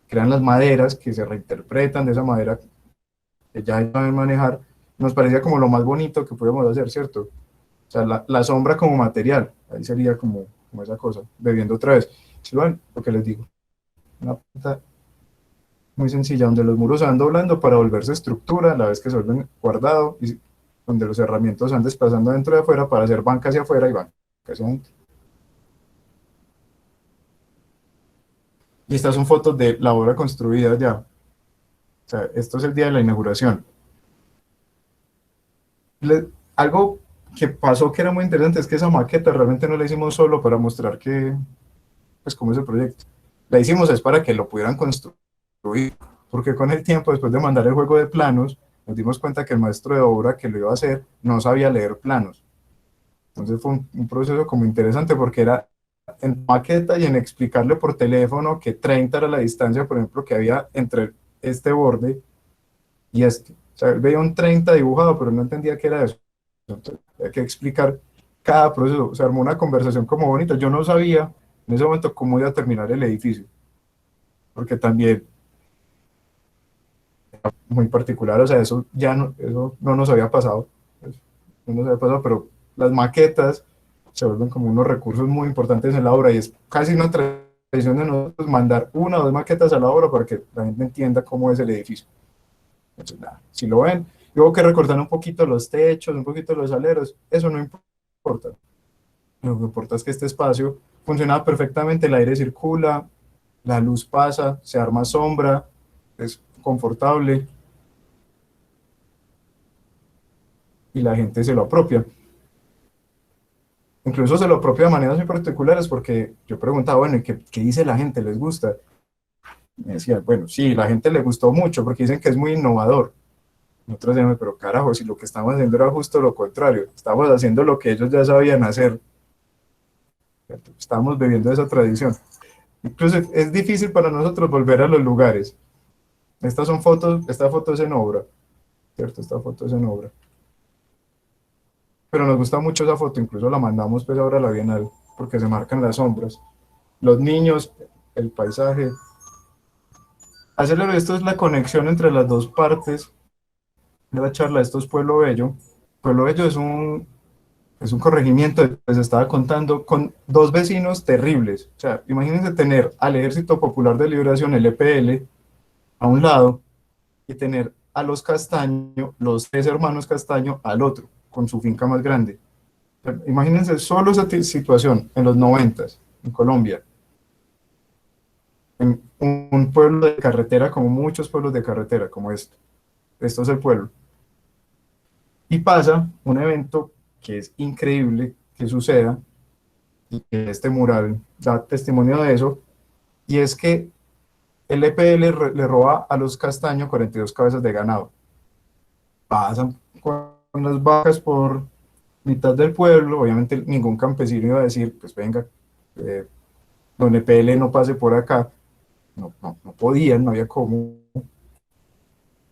las maderas, que se reinterpretan de esa madera que ya saben manejar, nos parecía como lo más bonito que podíamos hacer, ¿cierto? O sea, la sombra como material, ahí sería como esa cosa, bebiendo otra vez. ¿Sí lo ven? Lo que les digo. Una planta muy sencilla, donde los muros se van doblando para volverse estructura, a la vez que se vuelven guardado, y donde los herramientas se van desplazando dentro de afuera para hacer banca hacia afuera y banca hacia adentro. Y estas son fotos de la obra construida ya. O sea, esto es el día de la inauguración. Algo que pasó que era muy interesante es que esa maqueta realmente no la hicimos solo para mostrar que, pues, cómo es el proyecto. La hicimos es para que lo pudieran construir, porque con el tiempo, después de mandar el juego de planos, nos dimos cuenta que el maestro de obra que lo iba a hacer no sabía leer planos. Entonces fue un proceso como interesante porque era en maqueta y en explicarle por teléfono que 30 era la distancia, por ejemplo, que había entre este borde y este. O sea, él veía un 30 dibujado, pero no entendía qué era eso. Entonces, hay que explicar cada proceso. Se armó una conversación como bonita. Yo no sabía en ese momento cómo iba a terminar el edificio, porque también muy particular, o sea, eso no nos había pasado, pues, no nos había pasado, pero las maquetas se vuelven como unos recursos muy importantes en la obra y es casi una tradición de nosotros mandar una o dos maquetas a la obra para que la gente entienda cómo es el edificio. Entonces, nada, si lo ven, luego que recortar un poquito los techos, un poquito los aleros, eso no importa. Lo que importa es que este espacio funciona perfectamente, el aire circula, la luz pasa, se arma sombra, es confortable y la gente se lo apropia. Incluso se lo apropia de maneras muy particulares porque yo preguntaba, bueno, ¿y qué dice la gente? ¿Les gusta? Me decía, bueno, sí, la gente le gustó mucho porque dicen que es muy innovador. Nosotros decíamos, pero carajo, si lo que estamos haciendo era justo lo contrario, estamos haciendo lo que ellos ya sabían hacer. Estamos bebiendo esa tradición. Incluso es difícil para nosotros volver a los lugares. Estas son fotos, esta foto es en obra, ¿cierto? Esta foto es en obra. Pero nos gusta mucho esa foto, incluso la mandamos pues ahora a la Bienal, porque se marcan las sombras. Los niños, el paisaje. Hacerlo, esto es la conexión entre las dos partes de la charla. Esto es Pueblo Bello. Pueblo Bello es un corregimiento, pues estaba contando con dos vecinos terribles. O sea, imagínense tener al Ejército Popular de Liberación, el EPL, a un lado, y tener a los Castaño, los tres hermanos Castaño, al otro, con su finca más grande. O sea, imagínense solo esa situación en los 90 en Colombia. En un pueblo de carretera, como muchos pueblos de carretera, como este. Esto es el pueblo. Y pasa un evento que es increíble que suceda, y que este mural da testimonio de eso, y es que el EPL le roba a los Castaño 42 cabezas de ganado. Pasan con las vacas por mitad del pueblo, obviamente ningún campesino iba a decir, pues venga, don EPL no pase por acá, no podían, no había cómo.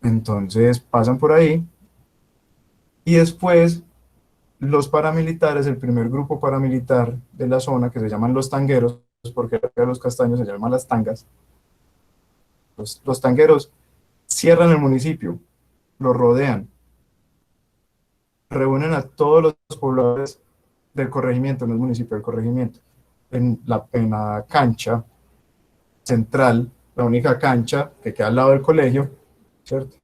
Entonces pasan por ahí, y después los paramilitares, el primer grupo paramilitar de la zona, que se llaman los tangueros, porque los Castaños se llaman las tangas, los tangueros cierran el municipio, lo rodean, reúnen a todos los pobladores del corregimiento, no es municipio, del corregimiento, en la cancha central, la única cancha que queda al lado del colegio, ¿cierto?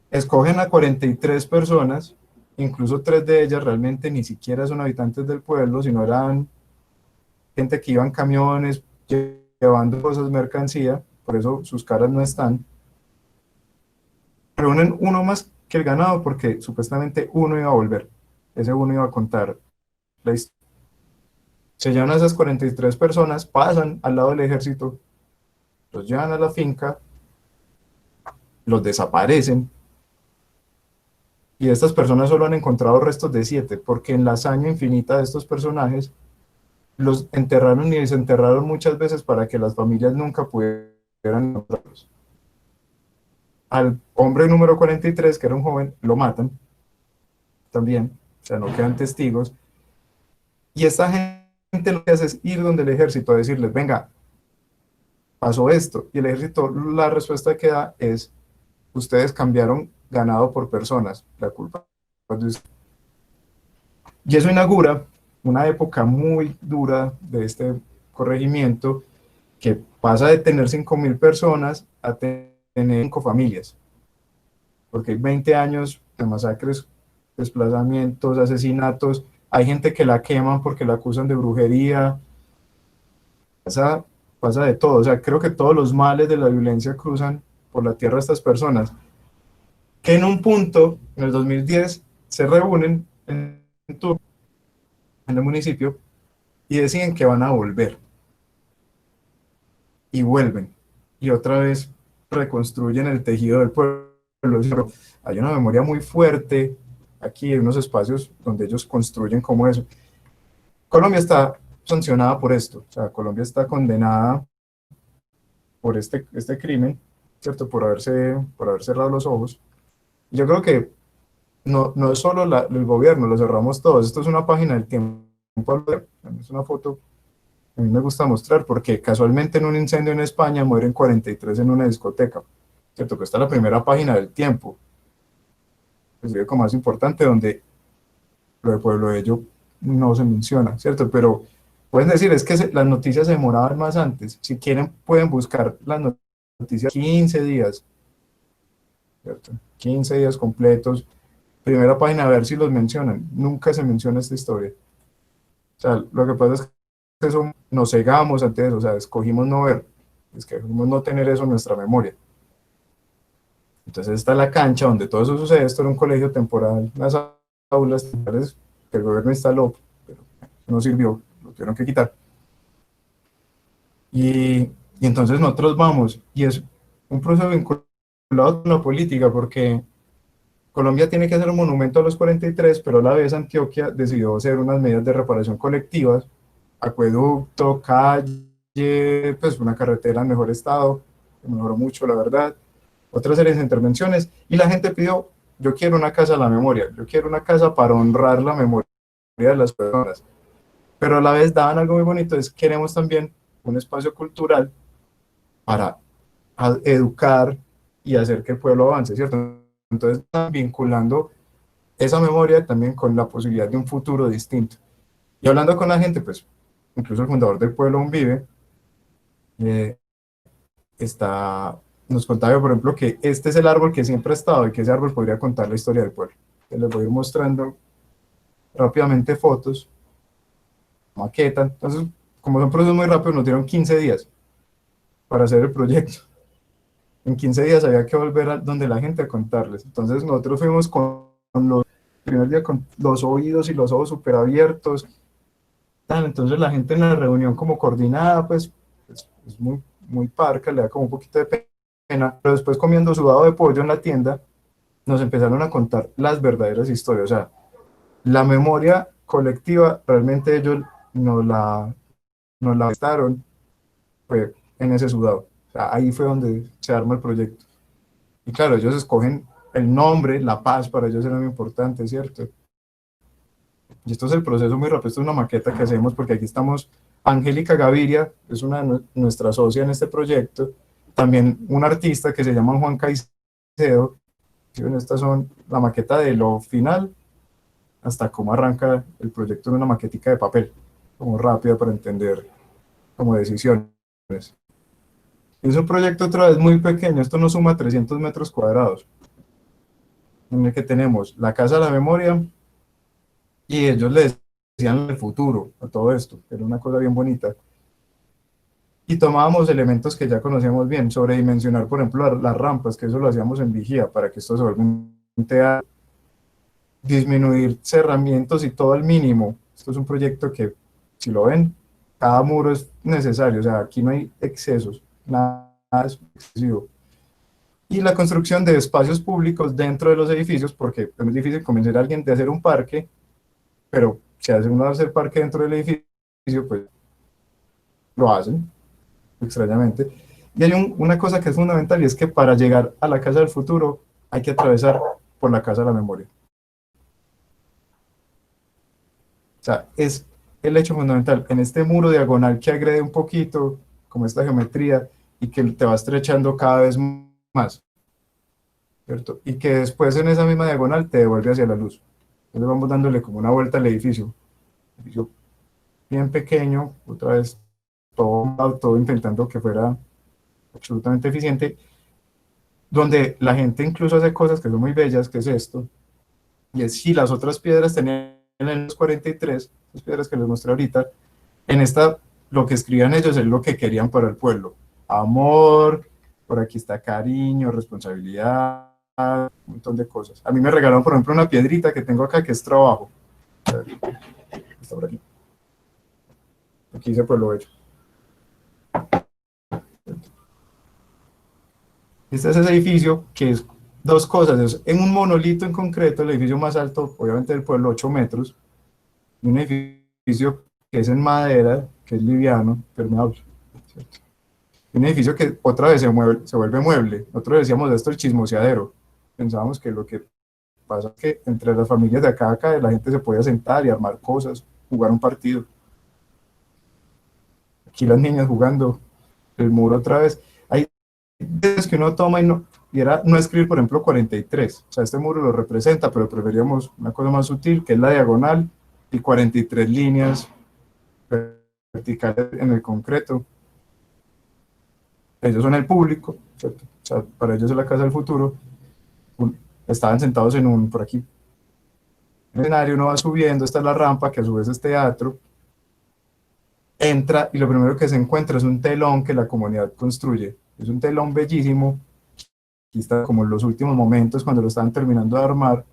Escogen a 43 personas, incluso 3 de ellas realmente ni siquiera son habitantes del pueblo, sino eran gente que iba en camiones llevando cosas, mercancía, por eso sus caras no están. Reúnen uno más que el ganado porque supuestamente uno iba a volver, ese uno iba a contar la historia. Se llevan a esas 43 personas, pasan al lado del ejército, los llevan a la finca, los desaparecen, y estas personas solo han encontrado restos de 7, porque en la hazaña infinita de estos personajes, los enterraron y desenterraron muchas veces para que las familias nunca pudieran encontrarlos. Al hombre número 43, que era un joven, lo matan también, o sea, no quedan testigos, y esta gente lo que hace es ir donde el ejército a decirles, venga, pasó esto, y el ejército, la respuesta que da es, ustedes cambiaron ganado por personas, la culpa es de ustedes. Y eso inaugura una época muy dura de este corregimiento, que pasa de tener 5.000 personas a tener 5 familias, porque hay 20 años de masacres, desplazamientos, asesinatos, hay gente que la queman porque la acusan de brujería, pasa, pasa de todo, o sea, creo que todos los males de la violencia cruzan por la tierra de estas personas, que en un punto, en el 2010, se reúnen en el municipio y deciden que van a volver, y vuelven, y otra vez reconstruyen el tejido del pueblo. Hay una memoria muy fuerte aquí, hay unos espacios donde ellos construyen como eso. Colombia está sancionada por esto, o sea, Colombia está condenada por este crimen, ¿cierto? Por haber cerrado los ojos. Yo creo que no es solo el gobierno, lo cerramos todos. Esto es una página del tiempo, es una foto que a mí me gusta mostrar, porque casualmente en un incendio en España mueren 43 en una discoteca, ¿cierto? Que está la primera página del tiempo, el periódico más importante, donde lo de Pueblo de Ello no se menciona, ¿cierto? Pero pueden decir, es que las noticias se demoraban más antes. Si quieren, pueden buscar las noticias 15 días, ¿cierto? 15 días completos. Primera página, a ver si los mencionan. Nunca se menciona esta historia. O sea, lo que pasa es que eso, nos cegamos ante eso, o sea, escogimos no ver, escogimos no tener eso en nuestra memoria. Entonces está la cancha donde todo eso sucede. Esto era un colegio temporal, las aulas temporales que el gobierno instaló, pero no sirvió, lo tuvieron que quitar. Y entonces nosotros vamos, y es un proceso vinculado con la política, porque Colombia tiene que hacer un monumento a los 43, pero a la vez Antioquia decidió hacer unas medidas de reparación colectivas, acueducto, calle, pues una carretera en mejor estado, que mejoró mucho, la verdad, otras series de intervenciones, y la gente pidió, yo quiero una casa a la memoria, yo quiero una casa para honrar la memoria de las personas, pero a la vez daban algo muy bonito, es queremos también un espacio cultural para educar y hacer que el pueblo avance, ¿cierto? Entonces, vinculando esa memoria también con la posibilidad de un futuro distinto. Y hablando con la gente, pues, incluso el fundador del pueblo aún vive, eh, nos contaba, por ejemplo, que este es el árbol que siempre ha estado y que ese árbol podría contar la historia del pueblo. Les voy a ir mostrando rápidamente fotos, maqueta. Entonces, como son procesos muy rápidos, nos dieron 15 días para hacer el proyecto. En 15 días había que volver a donde la gente a contarles. Entonces nosotros fuimos con los primer día con los oídos y los ojos súper abiertos. Entonces la gente en la reunión como coordinada, pues es muy, muy parca, le da como un poquito de pena, pero después comiendo sudado de pollo en la tienda, nos empezaron a contar las verdaderas historias. O sea, la memoria colectiva, realmente ellos nos la prestaron, fue en ese sudado. O sea, ahí fue donde se arma el proyecto. Y claro, ellos escogen el nombre, La Paz, para ellos era muy importante, ¿cierto? Y esto es el proceso muy rápido, esto es una maqueta que hacemos porque aquí estamos, Angélica Gaviria, es una de nuestra socia en este proyecto, también un artista que se llama Juan Caicedo, estas son la maqueta de lo final hasta cómo arranca el proyecto en una maquetica de papel, como rápida para entender como decisiones. Es un proyecto otra vez muy pequeño, esto no suma 300 metros cuadrados, en el que tenemos la Casa de la Memoria, y ellos le decían el futuro a todo esto, era una cosa bien bonita. Y tomábamos elementos que ya conocíamos bien, sobredimensionar, por ejemplo, las rampas, que eso lo hacíamos en vigía, para que esto se vuelva un teatro, disminuir cerramientos y todo al mínimo. Esto es un proyecto que, si lo ven, cada muro es necesario, o sea, aquí no hay excesos, nada es excesivo. Y la construcción de espacios públicos dentro de los edificios, porque es muy difícil convencer a alguien de hacer un parque, pero si hace uno hacer parque dentro del edificio, pues lo hacen, extrañamente. Y hay una cosa que es fundamental, y es que para llegar a la casa del futuro hay que atravesar por la casa de la memoria. O sea, es el hecho fundamental. En este muro diagonal que agrede un poquito, como esta geometría, y que te va estrechando cada vez más, ¿cierto? Y que después en esa misma diagonal te devuelve hacia la luz. Entonces vamos dándole como una vuelta al edificio. Edificio bien pequeño, otra vez todo intentando que fuera absolutamente eficiente, donde la gente incluso hace cosas que son muy bellas, que es esto, y es si las otras piedras tenían en los 43, las piedras que les mostré ahorita, en esta lo que escribían ellos es lo que querían para el pueblo. Amor, por aquí está cariño, responsabilidad, un montón de cosas. A mí me regalaron, por ejemplo, una piedrita que tengo acá que es trabajo. Está por aquí. Aquí dice pueblo bello. Este es ese edificio que es dos cosas. Es en un monolito en concreto, el edificio más alto, obviamente del pueblo, 8 metros, y un edificio que es en madera, que es liviano, permeable, ¿cierto? Un edificio que otra vez se vuelve mueble. Nosotros decíamos de esto el chismoseadero. Pensábamos que lo que pasa es que entre las familias de acá la gente se podía sentar y armar cosas, jugar un partido. Aquí las niñas jugando el muro otra vez. Hay veces que uno toma y era no escribir, por ejemplo, 43. O sea, este muro lo representa, pero preferíamos una cosa más sutil, que es la diagonal y 43 líneas verticales en el concreto. Ellos son el público, ¿cierto? O sea, para ellos es la casa del futuro. Estaban sentados por aquí, en el escenario, uno va subiendo, esta es la rampa, que a su vez es teatro, entra y lo primero que se encuentra es un telón que la comunidad construye. Es un telón bellísimo, aquí está como en los últimos momentos cuando lo están terminando de armar,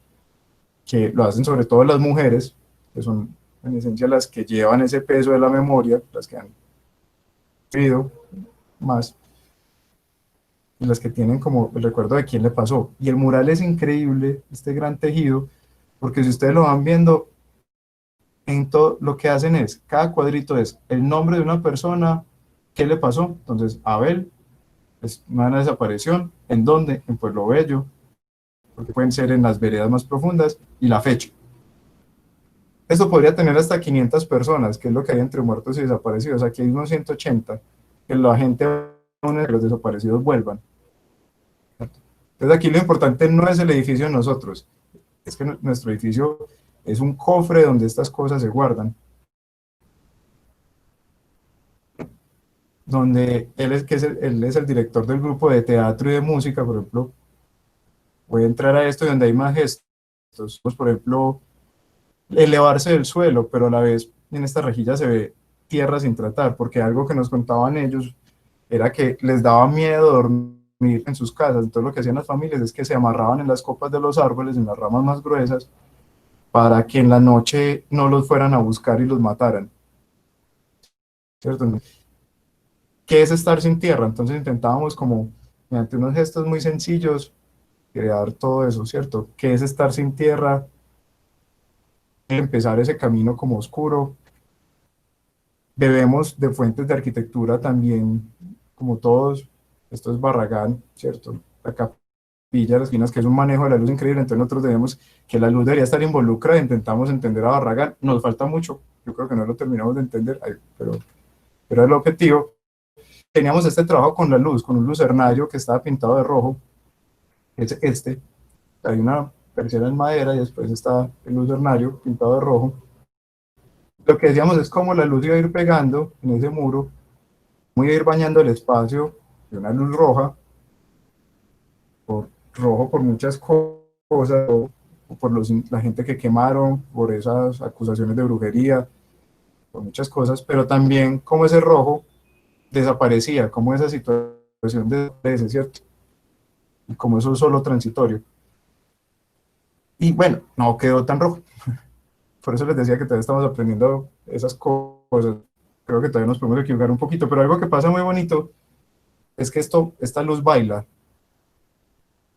que lo hacen sobre todo las mujeres, que son en esencia las que llevan ese peso de la memoria, las que han vivido más, y las que tienen como el recuerdo de quién le pasó. Y el mural es increíble, este gran tejido, porque si ustedes lo van viendo, en todo lo que hacen es, cada cuadrito es el nombre de una persona, qué le pasó. Entonces, Abel es una desaparición, ¿en dónde? En Pueblo Bello, porque pueden ser en las veredas más profundas, y la fecha. Esto podría tener hasta 500 personas, que es lo que hay entre muertos y desaparecidos. Aquí hay unos 180, que la gente, que los desaparecidos vuelvan. Entonces aquí lo importante no es el edificio de nosotros, es que nuestro edificio es un cofre donde estas cosas se guardan. Donde él es el director del grupo de teatro y de música, por ejemplo. Voy a entrar a esto donde hay más gestos, pues, por ejemplo, elevarse del suelo, pero a la vez en esta rejilla se ve tierra sin tratar, porque algo que nos contaban ellos era que les daba miedo dormir en sus casas. Entonces lo que hacían las familias es que se amarraban en las copas de los árboles, en las ramas más gruesas, para que en la noche no los fueran a buscar y los mataran, ¿cierto? ¿Qué es estar sin tierra? Entonces intentábamos como, mediante unos gestos muy sencillos, crear todo eso, ¿cierto? ¿Qué es estar sin tierra? Empezar ese camino como oscuro. Bebemos de fuentes de arquitectura también, como todos. Esto es Barragán, ¿cierto? La capilla de las esquinas, que es un manejo de la luz increíble. Entonces nosotros debemos que la luz debería estar involucrada. Intentamos entender a Barragán. Nos falta mucho. Yo creo que no lo terminamos de entender, pero era el objetivo. Teníamos este trabajo con la luz, con un lucernario que estaba pintado de rojo. Es este. Hay una persiana en madera y después está el lucernario pintado de rojo. Lo que decíamos es cómo la luz iba a ir pegando en ese muro, cómo iba a ir bañando el espacio de una luz roja, por muchas cosas, por la gente que quemaron, por esas acusaciones de brujería, por muchas cosas, pero también cómo ese rojo desaparecía, cómo esa situación desaparece, ¿cierto? Y como eso es solo transitorio. Y bueno, no quedó tan rojo. Por eso les decía que todavía estamos aprendiendo esas cosas. Creo que todavía nos podemos equivocar un poquito, pero algo que pasa muy bonito es que esta luz baila,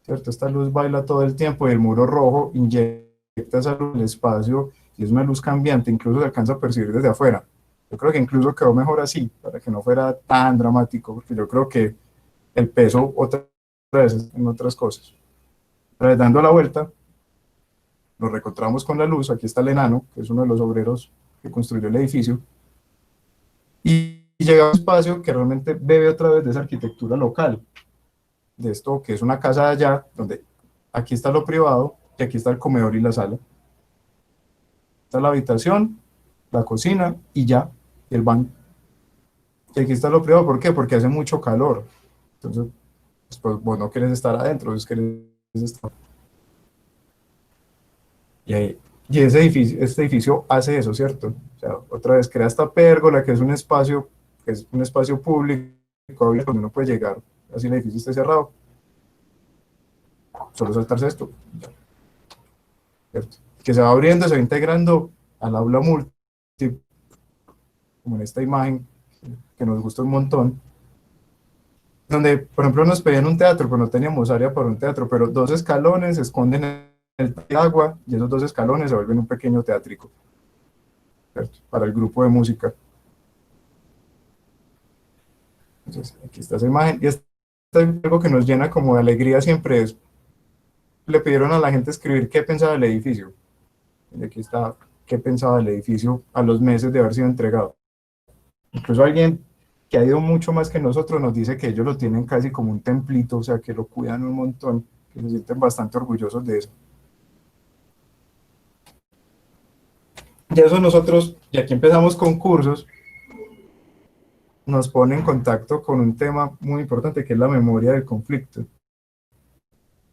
¿cierto? Esta luz baila todo el tiempo y el muro rojo inyecta esa luz en el espacio y es una luz cambiante, incluso se alcanza a percibir desde afuera. Yo creo que incluso quedó mejor así, para que no fuera tan dramático, porque yo creo que el peso otra vez en otras cosas. Pero dando la vuelta, nos reencontramos con la luz, aquí está el enano, que es uno de los obreros que construyó el edificio, y llega a un espacio que realmente bebe otra vez de esa arquitectura local, de esto que es una casa de allá, donde aquí está lo privado, y aquí está el comedor y la sala. Está la habitación, la cocina y ya, y el baño. Y aquí está lo privado, ¿por qué? Porque hace mucho calor. Entonces, pues vos no quieres estar adentro, vos quieres estar. Y, ahí, y este edificio hace eso, ¿cierto? O sea, otra vez crea esta pérgola, que es un espacio público, donde uno puede llegar, así el edificio esté cerrado, solo saltarse esto, ¿cierto? Que se va abriendo, se va integrando al aula multi, como en esta imagen, que nos gusta un montón, donde, por ejemplo, nos pedían un teatro, pero no teníamos área para un teatro, pero 2 escalones se esconden en el agua, y esos 2 escalones se vuelven un pequeño teatrico, ¿cierto? Para el grupo de música. Entonces, aquí está esa imagen, y esto es algo que nos llena como de alegría siempre, es, le pidieron a la gente escribir qué pensaba del edificio, y aquí está qué pensaba del edificio a los meses de haber sido entregado. Incluso alguien que ha ido mucho más que nosotros nos dice que ellos lo tienen casi como un templito, o sea, que lo cuidan un montón, que se sienten bastante orgullosos de eso. Y eso nosotros, y aquí empezamos con cursos, nos pone en contacto con un tema muy importante que es la memoria del conflicto.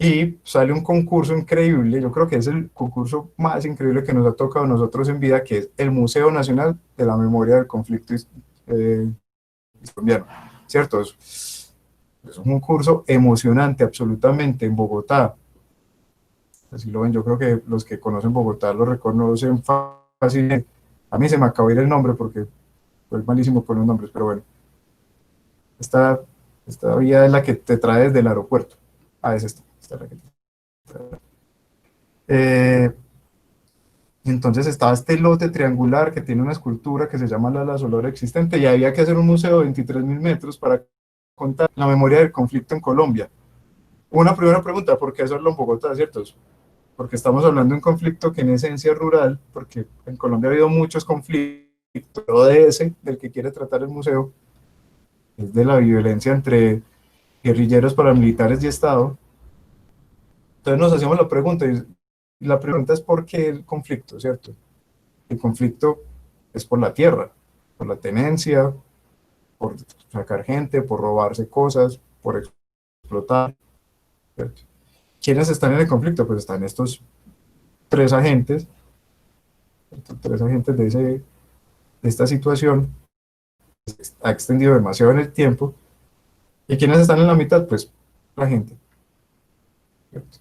Y sale un concurso increíble, yo creo que es el concurso más increíble que nos ha tocado a nosotros en vida, que es el Museo Nacional de la Memoria del Conflicto Colombiano, ¿cierto? Es un concurso emocionante, absolutamente, en Bogotá. Así lo ven, yo creo que los que conocen Bogotá lo reconocen fácil. A mí se me acabó de ir el nombre porque fue malísimo con los nombres, pero bueno. Esta, esta vía es la que te trae desde el aeropuerto. Ah, es esta es la que te trae. Entonces estaba este lote triangular que tiene una escultura que se llama la Solora Existente y había que hacer un museo de 23.000 metros para contar la memoria del conflicto en Colombia. Una primera pregunta, ¿por qué hacerlo en Bogotá, cierto? Porque estamos hablando de un conflicto que en esencia es rural, porque en Colombia ha habido muchos conflictos, pero de ese, del que quiere tratar el museo, es de la violencia entre guerrilleros, paramilitares y Estado. Entonces nos hacíamos la pregunta, y la pregunta es ¿por qué el conflicto, cierto? El conflicto es por la tierra, por la tenencia, por sacar gente, por robarse cosas, por explotar, ¿cierto? ¿Quiénes están en el conflicto? Pues están estos tres agentes, de esta situación, ha extendido demasiado en el tiempo. ¿Y quiénes están en la mitad? Pues la gente, ¿cierto?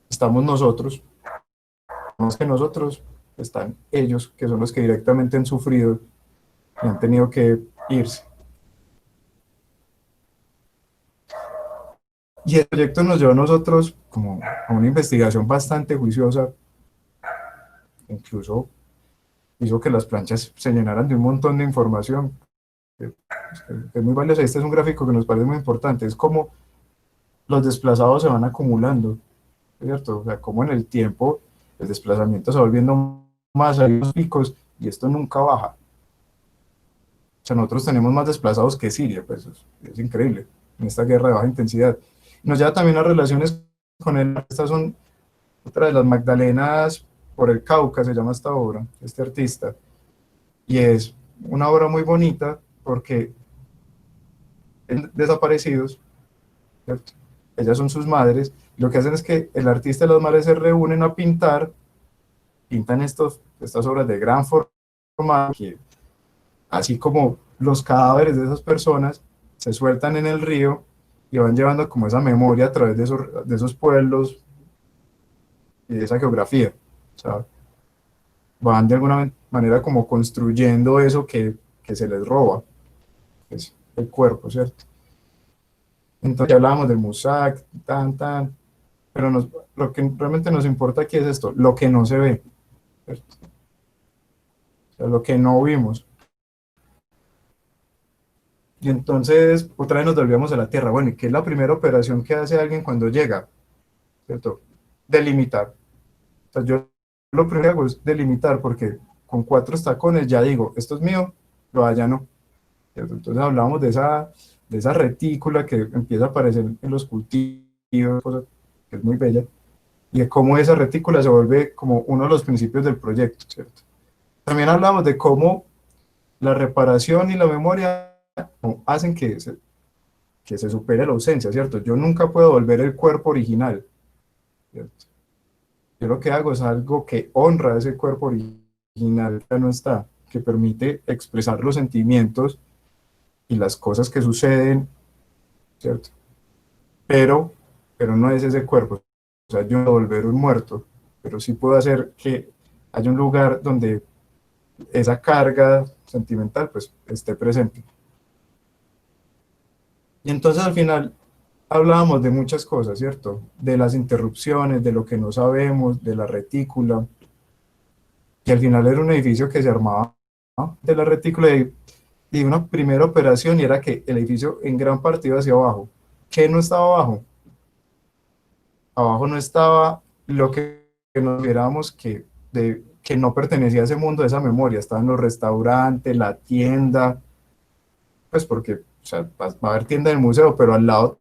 Estamos nosotros, más que nosotros, están ellos, que son los que directamente han sufrido y han tenido que irse. Y el proyecto nos llevó a nosotros como a una investigación bastante juiciosa, incluso hizo que las planchas se llenaran de un montón de información, que es muy valiosa. Este es un gráfico que nos parece muy importante, es como los desplazados se van acumulando, ¿cierto? O sea, como en el tiempo el desplazamiento se va volviendo más, hay unos picos y esto nunca baja. O sea, nosotros tenemos más desplazados que Siria, pues es increíble, en esta guerra de baja intensidad. Nos lleva también a relaciones con él. Estas son otra de las Magdalenas por el Cauca, se llama esta obra, este artista. Y es una obra muy bonita porque desaparecidos, ¿cierto? Ellas son sus madres. Lo que hacen es que el artista y las madres se reúnen a pintar, pintan estas obras de gran forma, que, así como los cadáveres de esas personas se sueltan en el río y van llevando como esa memoria a través de esos pueblos y de esa geografía. O sea, van de alguna manera como construyendo eso que se les roba, que es el cuerpo, ¿cierto? Entonces ya hablábamos del Musac, pero lo que realmente nos importa aquí es esto, lo que no se ve, ¿cierto? O sea, lo que no vimos. Y entonces otra vez nos volvemos a la Tierra. Bueno, ¿y qué es la primera operación que hace alguien cuando llega? ¿Cierto? Delimitar. O sea, yo lo primero que hago es delimitar porque con 4 estacones ya digo, esto es mío, lo allá no. ¿Cierto? Entonces hablamos de esa retícula que empieza a aparecer en los cultivos, cosa que es muy bella, y de cómo esa retícula se vuelve como uno de los principios del proyecto, ¿cierto? También hablamos de cómo la reparación y la memoria hacen que se supere la ausencia, ¿cierto? Yo nunca puedo volver el cuerpo original, ¿cierto? Yo lo que hago es algo que honra ese cuerpo original que no está, que permite expresar los sentimientos y las cosas que suceden, ¿cierto? Pero, pero no es ese cuerpo. O sea, yo no puedo volver un muerto, pero sí puedo hacer que haya un lugar donde esa carga sentimental pues esté presente. Y entonces al final hablábamos de muchas cosas, ¿cierto? De las interrupciones, de lo que no sabemos, de la retícula, y al final era un edificio que se armaba, ¿no?, de la retícula y una primera operación y era que el edificio en gran parte iba hacia abajo. ¿Qué no estaba abajo? Abajo no estaba lo que nos viéramos que no pertenecía a ese mundo de esa memoria, estaban los restaurantes, la tienda, pues porque, o sea, va a haber tienda del museo, pero al lado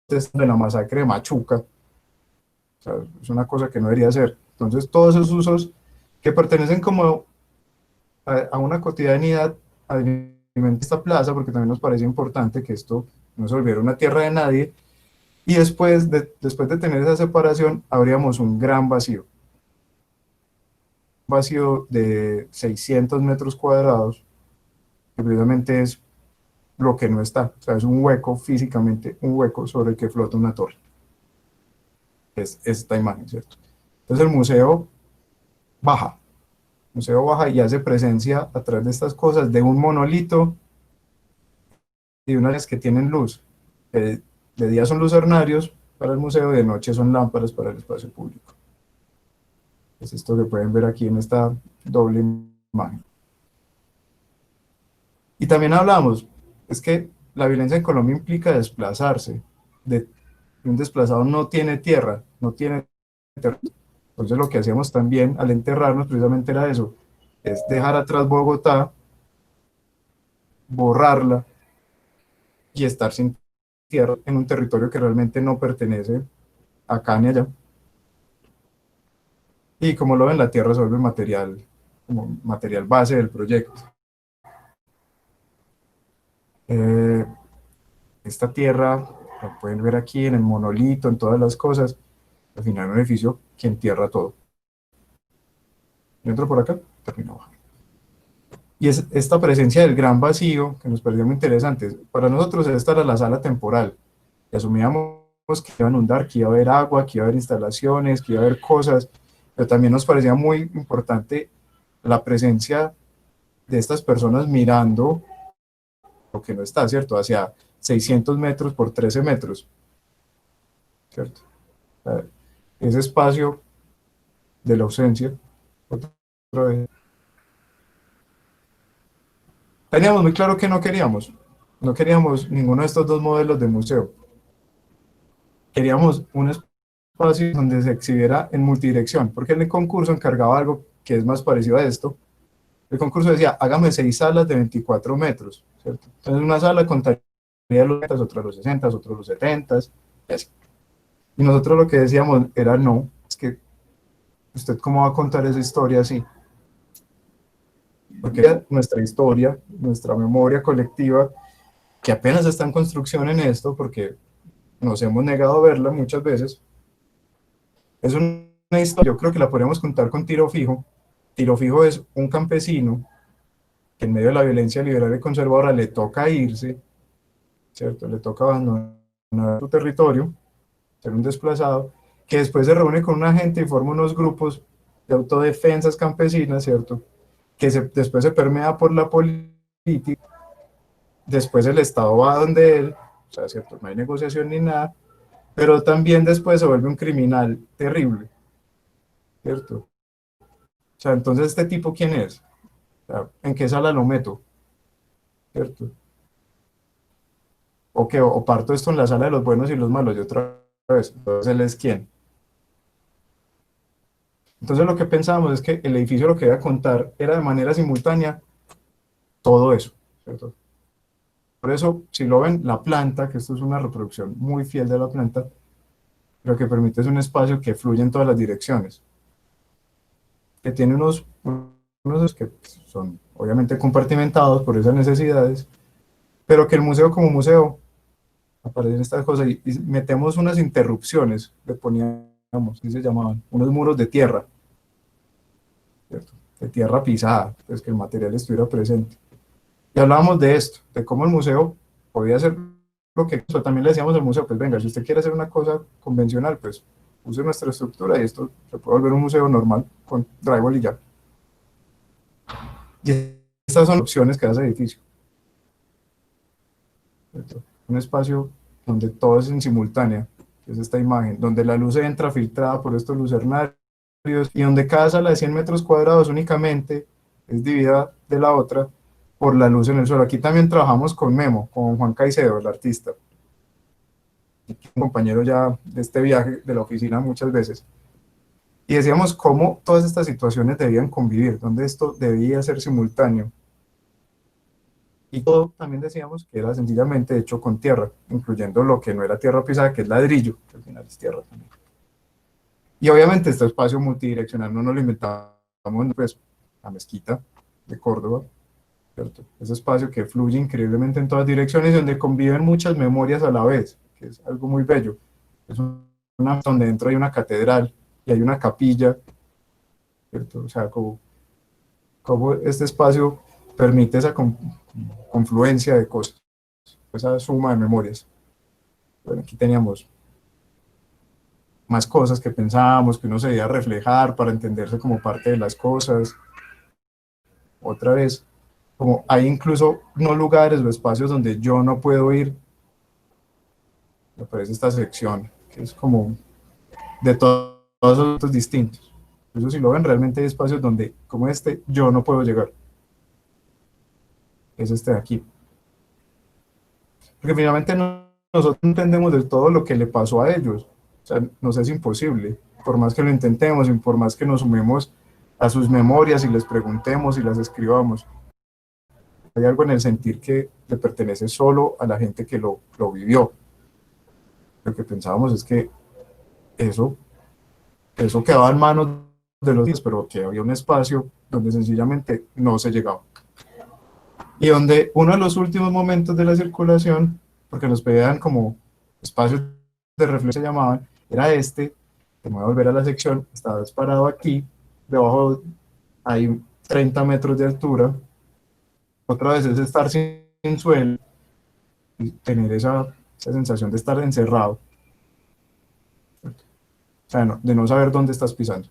de la masacre de Machuca, o sea, es una cosa que no debería ser. Entonces, todos esos usos que pertenecen como a una cotidianidad, alimenta esta plaza, porque también nos parece importante que esto no se volviera una tierra de nadie, y después de tener esa separación, habríamos un gran vacío de 600 metros cuadrados, que precisamente es lo que no está, o sea, es un hueco físicamente, un hueco sobre el que flota una torre. Es esta imagen, ¿cierto? Entonces el museo baja y hace presencia a través de estas cosas de un monolito y de unas que tienen luz. De día son lucernarios para el museo, de noche son lámparas para el espacio público. Es esto que pueden ver aquí en esta doble imagen. Y también hablamos, es que la violencia en Colombia implica desplazarse. Un desplazado no tiene tierra, no tiene territorio. Entonces lo que hacíamos también al enterrarnos precisamente era eso, es dejar atrás Bogotá, borrarla y estar sin tierra en un territorio que realmente no pertenece acá ni allá. Y como lo ven, la tierra se vuelve material, como material base del proyecto. Eh, esta tierra, la pueden ver aquí en el monolito, en todas las cosas, al final un edificio que entierra todo. Y entro por acá, termino. Y es esta presencia del gran vacío que nos pareció muy interesante. Para nosotros esta era la sala temporal. Y asumíamos que iba a inundar, que iba a haber agua, que iba a haber instalaciones, que iba a haber cosas, pero también nos parecía muy importante la presencia de estas personas mirando lo que no está, ¿cierto? Hacia 600 metros por 13 metros, ¿cierto? Ese espacio de la ausencia, otra vez. Teníamos muy claro que no queríamos ninguno de estos dos modelos de museo. Queríamos un espacio donde se exhibiera en multidirección, porque en el concurso encargaba algo que es más parecido a esto. El concurso decía, hágame 6 salas de 24 metros, ¿cierto? Entonces una sala contaría los 70, otra los 60, otros los 70, y así. Y nosotros lo que decíamos era, no, es que usted cómo va a contar esa historia así. Porque nuestra historia, nuestra memoria colectiva, que apenas está en construcción en esto, porque nos hemos negado a verla muchas veces, es una historia, yo creo que la podemos contar con Tiro Fijo. Tiro Fijo es un campesino que en medio de la violencia liberal y conservadora le toca irse, ¿cierto? Le toca abandonar su territorio, ser un desplazado, que después se reúne con una gente y forma unos grupos de autodefensas campesinas, ¿cierto? Que después se permea por la política, después el Estado va donde él, o sea, ¿cierto? No hay negociación ni nada, pero también después se vuelve un criminal terrible, ¿cierto? O sea, entonces, ¿este tipo quién es? O sea, ¿en qué sala lo meto? ¿Cierto? O parto esto en la sala de los buenos y los malos, y otra vez, entonces él es quién. Entonces lo que pensábamos es que el edificio lo que iba a contar era de manera simultánea todo eso, ¿cierto? Por eso, si lo ven, la planta, que esto es una reproducción muy fiel de la planta, lo que permite es un espacio que fluye en todas las direcciones, que tiene unos que son obviamente compartimentados por esas necesidades, pero que el museo como museo aparecen estas cosas y metemos unas interrupciones, le poníamos, así se llamaban, unos muros de tierra, ¿cierto? De tierra pisada, pues que el material estuviera presente. Y hablábamos de esto, de cómo el museo podía hacer lo que también le decíamos al museo, pues venga, si usted quiere hacer una cosa convencional, pues use nuestra estructura y esto se puede volver un museo normal con drywall y ya. Y estas son opciones que da ese edificio. ¿Cierto? Un espacio donde todo es en simultánea, que es esta imagen, donde la luz entra filtrada por estos lucernarios y donde cada sala de 100 metros cuadrados únicamente es dividida de la otra por la luz en el suelo. Aquí también trabajamos con Memo, con Juan Caicedo, el artista, un compañero ya de este viaje de la oficina muchas veces. Y decíamos cómo todas estas situaciones debían convivir, donde esto debía ser simultáneo. Y todo también decíamos que era sencillamente hecho con tierra, incluyendo lo que no era tierra pisada, que es ladrillo, que al final es tierra también. Y obviamente este espacio multidireccional no nos lo inventamos, pues, la mezquita de Córdoba, ¿cierto? Ese espacio que fluye increíblemente en todas direcciones y donde conviven muchas memorias a la vez, que es algo muy bello. Es una donde dentro hay una catedral y hay una capilla, ¿cierto? O sea, como este espacio permite esa confluencia de cosas, esa suma de memorias. Bueno, aquí teníamos más cosas que pensábamos, que uno se debía reflejar para entenderse como parte de las cosas. Otra vez, como hay incluso no lugares o espacios donde yo no puedo ir, me parece esta sección, que es como de todos los otros distintos. Eso si lo ven, realmente hay espacios donde, como este, yo no puedo llegar. Es este de aquí. Porque finalmente nosotros no entendemos del todo lo que le pasó a ellos. O sea, nos es imposible. Por más que lo intentemos y por más que nos sumemos a sus memorias y les preguntemos y las escribamos, hay algo en el sentir que le pertenece solo a la gente que lo vivió. Lo que pensábamos es que eso quedaba en manos de los días, pero que había un espacio donde sencillamente no se llegaba. Y donde uno de los últimos momentos de la circulación, porque nos pedían como espacios de reflexión, se llamaban, era este, que me voy a volver a la sección, estaba disparado aquí, debajo hay 30 metros de altura, otra vez es estar sin suelo, y tener esa sensación de estar encerrado, o sea, de no saber dónde estás pisando.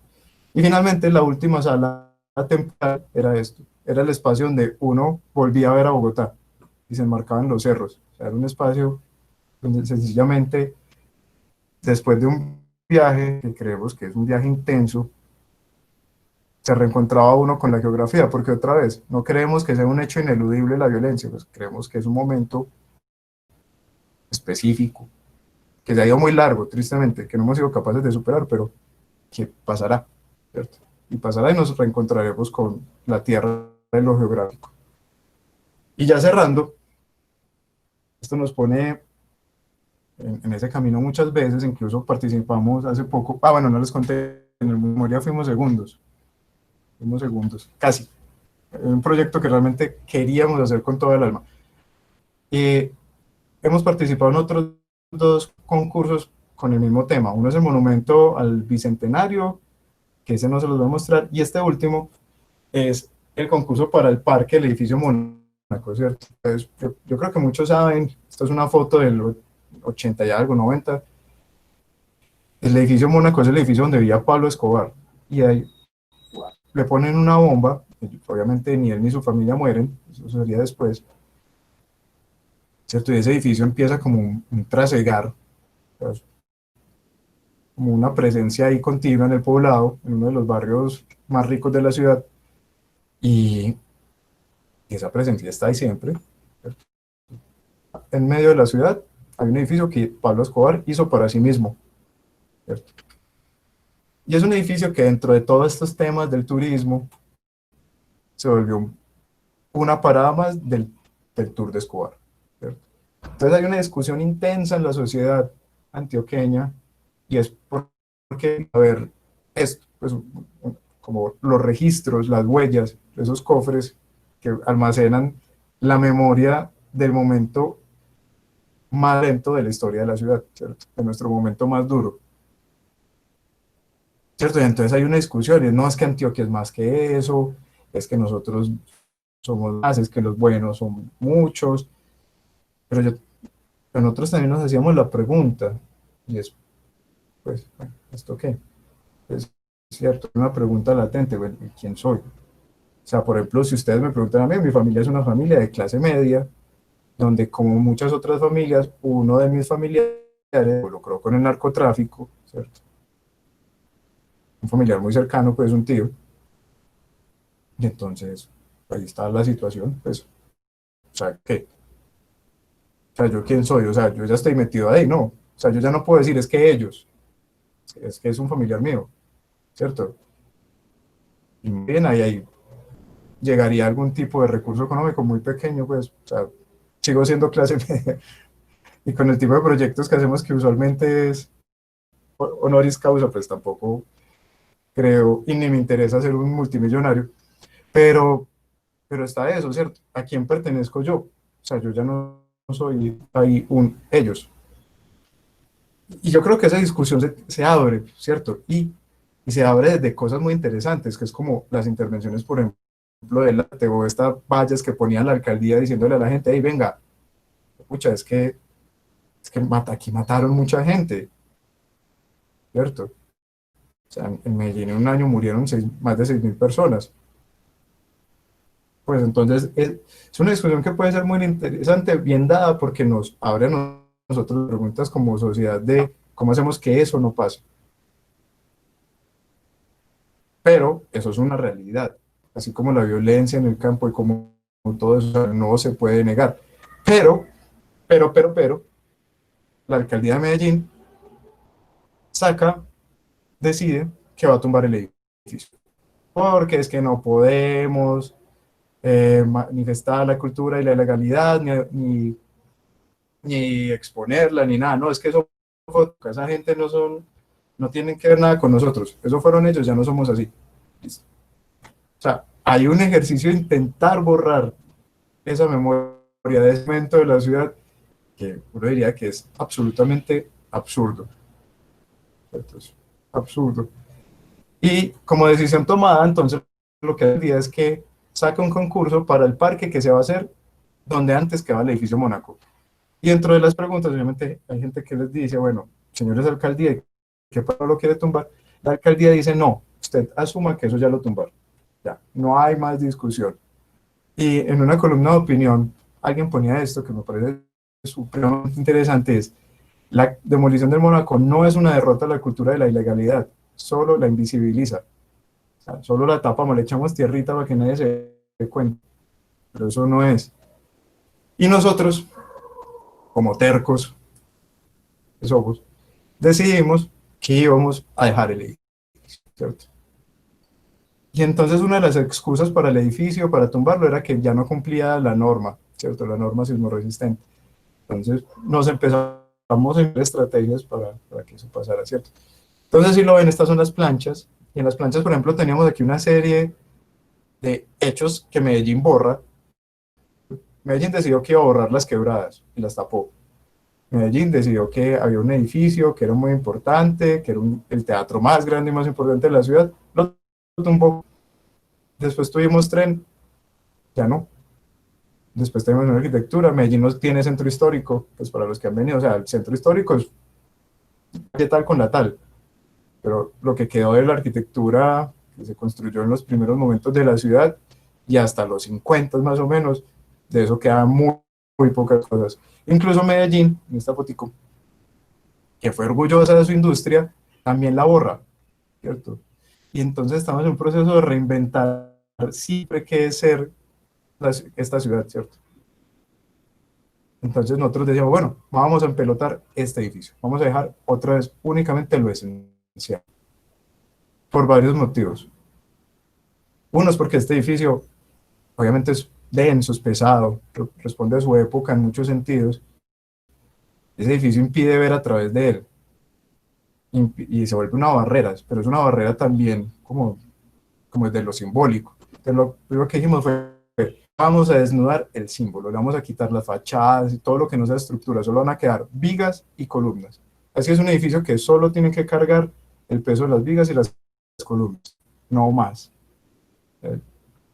Y finalmente la última sala temporal era esto, era el espacio donde uno volvía a ver a Bogotá y se enmarcaban los cerros. O sea, era un espacio donde sencillamente, después de un viaje, que creemos que es un viaje intenso, se reencontraba uno con la geografía, porque otra vez, no creemos que sea un hecho ineludible la violencia, pues creemos que es un momento específico, que se ha ido muy largo, tristemente, que no hemos sido capaces de superar, pero que pasará, ¿cierto? Y pasará y nos reencontraremos con la tierra de lo geográfico. Y ya cerrando, esto nos pone en ese camino muchas veces, incluso participamos hace poco, bueno, no les conté, en el Memoria fuimos segundos, casi. Un proyecto que realmente queríamos hacer con toda el alma. Y hemos participado en otros dos concursos con el mismo tema. Uno es el monumento al Bicentenario, que ese no se los voy a mostrar, y este último es el concurso para el parque del edificio Mónaco, ¿cierto? Entonces, yo creo que muchos saben, esta es una foto del 80 y algo, 90, El edificio Mónaco es el edificio donde vivía Pablo Escobar, y ahí le ponen una bomba, obviamente ni él ni su familia mueren, eso sería después, ¿cierto? Y ese edificio empieza como un trasegar, ¿sabes? Como una presencia ahí continua en el poblado, en uno de los barrios más ricos de la ciudad, y esa presencia está ahí siempre, ¿cierto? En medio de la ciudad hay un edificio que Pablo Escobar hizo para sí mismo, ¿cierto? Y es un edificio que dentro de todos estos temas del turismo se volvió una parada más del Tour de Escobar, ¿cierto? Entonces hay una discusión intensa en la sociedad antioqueña, y es porque, a ver, esto, pues, como los registros, las huellas, esos cofres que almacenan la memoria del momento más lento de la historia de la ciudad, ¿cierto? De nuestro momento más duro, ¿cierto? Y entonces hay una discusión, y no es que Antioquia es más que eso, es que nosotros somos más, es que los buenos son muchos, pero nosotros también nos hacíamos la pregunta, y es, pues, ¿esto qué? Es cierto, una pregunta latente, bueno, ¿quién soy? O sea, por ejemplo, si ustedes me preguntan a mí, mi familia es una familia de clase media, donde como muchas otras familias, uno de mis familiares se involucró con el narcotráfico, ¿cierto? Un familiar muy cercano, pues un tío, y entonces ahí está la situación, pues, o sea, ¿qué? O sea, ¿yo quién soy? O sea, yo ya estoy metido ahí, no. O sea, yo ya no puedo decir, es que ellos, es que es un familiar mío, ¿cierto? Y bien, ahí llegaría algún tipo de recurso económico muy pequeño, pues, o sea, sigo siendo clase media, y con el tipo de proyectos que hacemos, que usualmente es honoris causa, pues tampoco creo, y ni me interesa ser un multimillonario, pero, pero está eso, ¿cierto? ¿A quién pertenezco yo? O sea, yo ya no soy ahí un ellos. Y yo creo que esa discusión se abre, ¿cierto? Y se abre desde cosas muy interesantes, que es como las intervenciones, por ejemplo, del arte, o estas vallas que ponía la alcaldía diciéndole a la gente, hey, venga, pucha, es que aquí mataron mucha gente, ¿cierto? O sea, en Medellín en un año murieron más de 6.000 personas. Pues entonces es una discusión que puede ser muy interesante, bien dada, porque nos abre a nosotros preguntas como sociedad de cómo hacemos que eso no pase. Pero eso es una realidad, así como la violencia en el campo y como todo eso no se puede negar. Pero, pero, la alcaldía de Medellín saca, decide que va a tumbar el edificio, porque es que no podemos manifestar la cultura y la legalidad, ni exponerla, ni nada, no, es que eso, esa gente no tienen que ver nada con nosotros, eso fueron ellos, ya no somos así. ¿Listo? O sea, hay un ejercicio de intentar borrar esa memoria de ese momento de la ciudad, que uno diría que es absolutamente absurdo. Entonces, absurdo. Y como decisión tomada, entonces lo que decía es que saca un concurso para el parque que se va a hacer donde antes quedaba el edificio Mónaco. Y dentro de las preguntas, obviamente, hay gente que les dice, bueno, señores alcaldía, ¿qué Pablo lo quiere tumbar? La alcaldía dice, no, usted asuma que eso ya lo tumbaron. Ya, no hay más discusión. Y en una columna de opinión, alguien ponía esto que me parece supremamente interesante, es la demolición del Mónaco no es una derrota a la cultura de la ilegalidad, solo la invisibiliza. O sea, solo la tapamos, le echamos tierrita para que nadie se dé cuenta, pero eso no es. Y nosotros, como tercos que somos, decidimos que íbamos a dejar el edificio, ¿cierto? Y entonces una de las excusas para el edificio, para tumbarlo, era que ya no cumplía la norma, ¿cierto? La norma sismorresistente. Entonces nos empezamos a hacer estrategias para que eso pasara, ¿cierto? Entonces, si lo ven, estas son las planchas, y en las planchas, por ejemplo, teníamos aquí una serie de hechos que Medellín borra. Medellín decidió que iba a borrar las quebradas y las tapó. Medellín decidió que había un edificio que era muy importante, que era el teatro más grande y más importante de la ciudad, lo tumbó. Después tuvimos tren, ya no. Después tenemos una arquitectura, Medellín no tiene centro histórico, pues para los que han venido, o sea, el centro histórico es qué tal con la tal, pero lo que quedó de la arquitectura que se construyó en los primeros momentos de la ciudad y hasta los 50 más o menos, de eso quedan muy pocas cosas. Incluso Medellín, en esta fotico, que fue orgullosa de su industria, también la borra, ¿cierto? Y entonces estamos en un proceso de reinventar siempre que es ser esta ciudad, ¿cierto? Entonces nosotros decíamos, bueno, vamos a empelotar este edificio, vamos a dejar otra vez únicamente lo esencial, por varios motivos. Uno es porque este edificio obviamente es denso, es pesado, responde a su época en muchos sentidos. Ese edificio impide ver a través de él y se vuelve una barrera, pero es una barrera también como de lo simbólico. Entonces lo primero que dijimos fue, vamos a desnudar el símbolo, le vamos a quitar las fachadas y todo lo que no sea estructura, solo van a quedar vigas y columnas. Así es un edificio que solo tiene que cargar el peso de las vigas y las columnas, no más.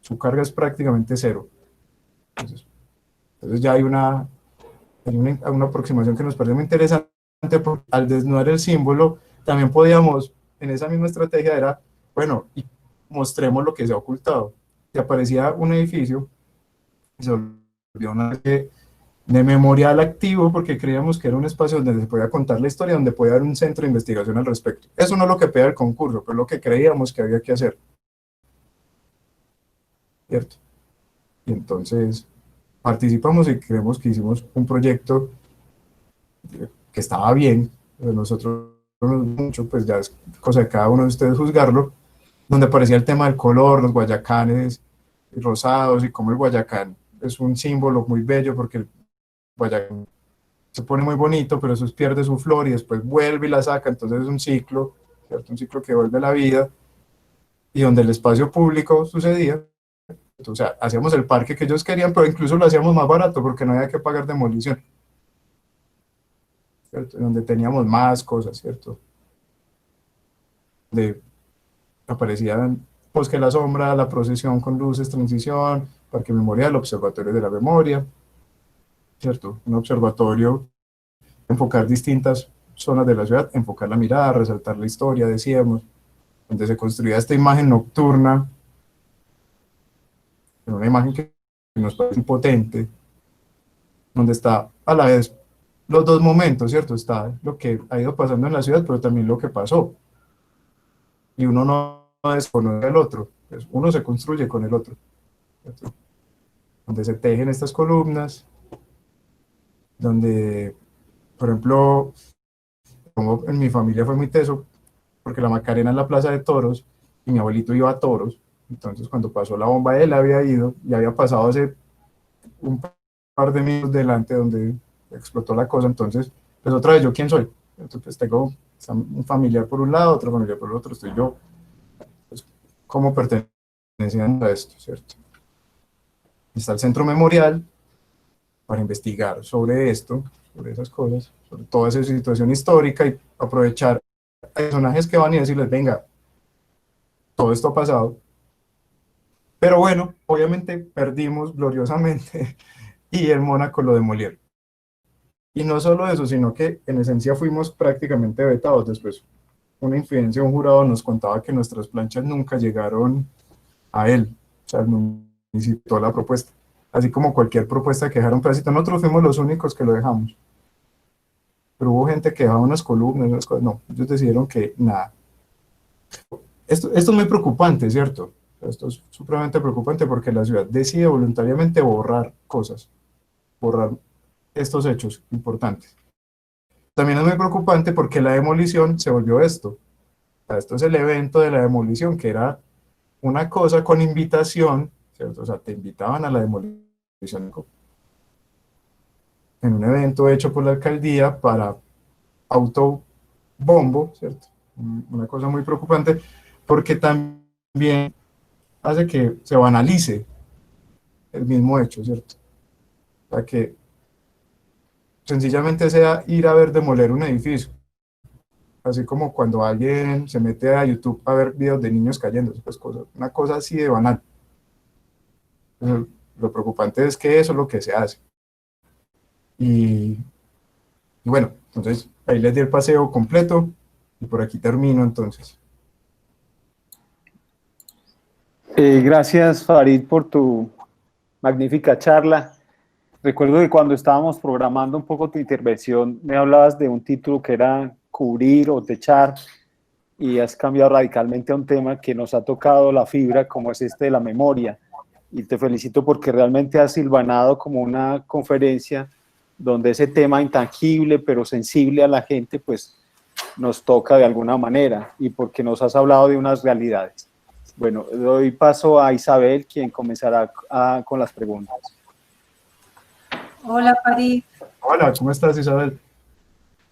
Su carga es prácticamente cero. Entonces ya hay una aproximación que nos parece muy interesante, porque al desnudar el símbolo, también podíamos, en esa misma estrategia era, bueno, y mostremos lo que se ha ocultado. Si aparecía un edificio, se volvió una especie de memorial activo, porque creíamos que era un espacio donde se podía contar la historia, donde podía haber un centro de investigación al respecto. Eso no es lo que pega el concurso, pero es lo que creíamos que había que hacer, ¿cierto? Y entonces participamos y creemos que hicimos un proyecto que estaba bien, pero nosotros mucho, pues ya es cosa de cada uno de ustedes juzgarlo, donde aparecía el tema del color, los guayacanes rosados y cómo el guayacán es un símbolo muy bello porque el guayacán se pone muy bonito, pero eso pierde su flor y después vuelve y la saca, entonces es un ciclo, ¿cierto? Un ciclo que vuelve a la vida y donde el espacio público sucedía. O sea, hacíamos el parque que ellos querían, pero incluso lo hacíamos más barato porque no había que pagar demolición, ¿cierto? Donde teníamos más cosas, ¿cierto? De aparecían Bosque de la Sombra, la procesión con luces, transición, Parque Memorial, Observatorio de la Memoria, ¿cierto? Un observatorio, enfocar distintas zonas de la ciudad, enfocar la mirada, resaltar la historia, decíamos, donde se construía esta imagen nocturna, una imagen que nos parece potente, donde está a la vez los dos momentos, ¿cierto? Está lo que ha ido pasando en la ciudad, pero también lo que pasó. Y uno no desconoce al otro, pues uno se construye con el otro, ¿cierto? Donde se tejen estas columnas, donde, por ejemplo, como en mi familia fue muy teso, porque la Macarena es la plaza de toros, y mi abuelito iba a toros, entonces cuando pasó la bomba él había ido, y había pasado hace un par de minutos delante donde explotó la cosa, entonces, pues otra vez, ¿yo quién soy? Entonces, pues tengo un familiar por un lado, otro familiar por el otro, estoy yo, pues, ¿cómo perteneciendo a esto, cierto? Está el centro memorial para investigar sobre esto, sobre esas cosas, sobre toda esa situación histórica y aprovechar a personajes que van y decirles, venga, todo esto ha pasado, pero bueno, obviamente perdimos gloriosamente y el Mónaco lo demolieron. Y no solo eso, sino que en esencia fuimos prácticamente vetados. Después, una infidencia, un jurado nos contaba que nuestras planchas nunca llegaron a él, o sea, el municipio, la propuesta. Así como cualquier propuesta que dejara un pedacito, nosotros fuimos los únicos que lo dejamos. Pero hubo gente que dejaba unas columnas, unas cosas, no, ellos decidieron que nada. Esto es muy preocupante, ¿cierto? Esto es supremamente preocupante porque la ciudad decide voluntariamente borrar cosas, borrar estos hechos importantes. También es muy preocupante porque la demolición se volvió esto. O sea, esto es el evento de la demolición, que era una cosa con invitación, ¿cierto? O sea, te invitaban a la demolición en un evento hecho por la alcaldía para autobombo, ¿cierto? Una cosa muy preocupante porque también hace que se banalice el mismo hecho, ¿cierto? O sea, que sencillamente sea ir a ver demoler un edificio, así como cuando alguien se mete a YouTube a ver videos de niños cayendo, pues una cosa así de banal. Lo preocupante es que eso es lo que se hace. Y bueno, entonces ahí les di el paseo completo y por aquí termino entonces. Gracias, Farid, por tu magnífica charla. Recuerdo que cuando estábamos programando un poco tu intervención, me hablabas de un título que era cubrir o techar, y has cambiado radicalmente a un tema que nos ha tocado la fibra, como es este de la memoria. Y te felicito porque realmente has silvanado como una conferencia donde ese tema intangible pero sensible a la gente, pues nos toca de alguna manera, y porque nos has hablado de unas realidades. Bueno, doy paso a Isabel, quien comenzará con las preguntas. Hola, Farid. Hola, ¿cómo estás, Isabel?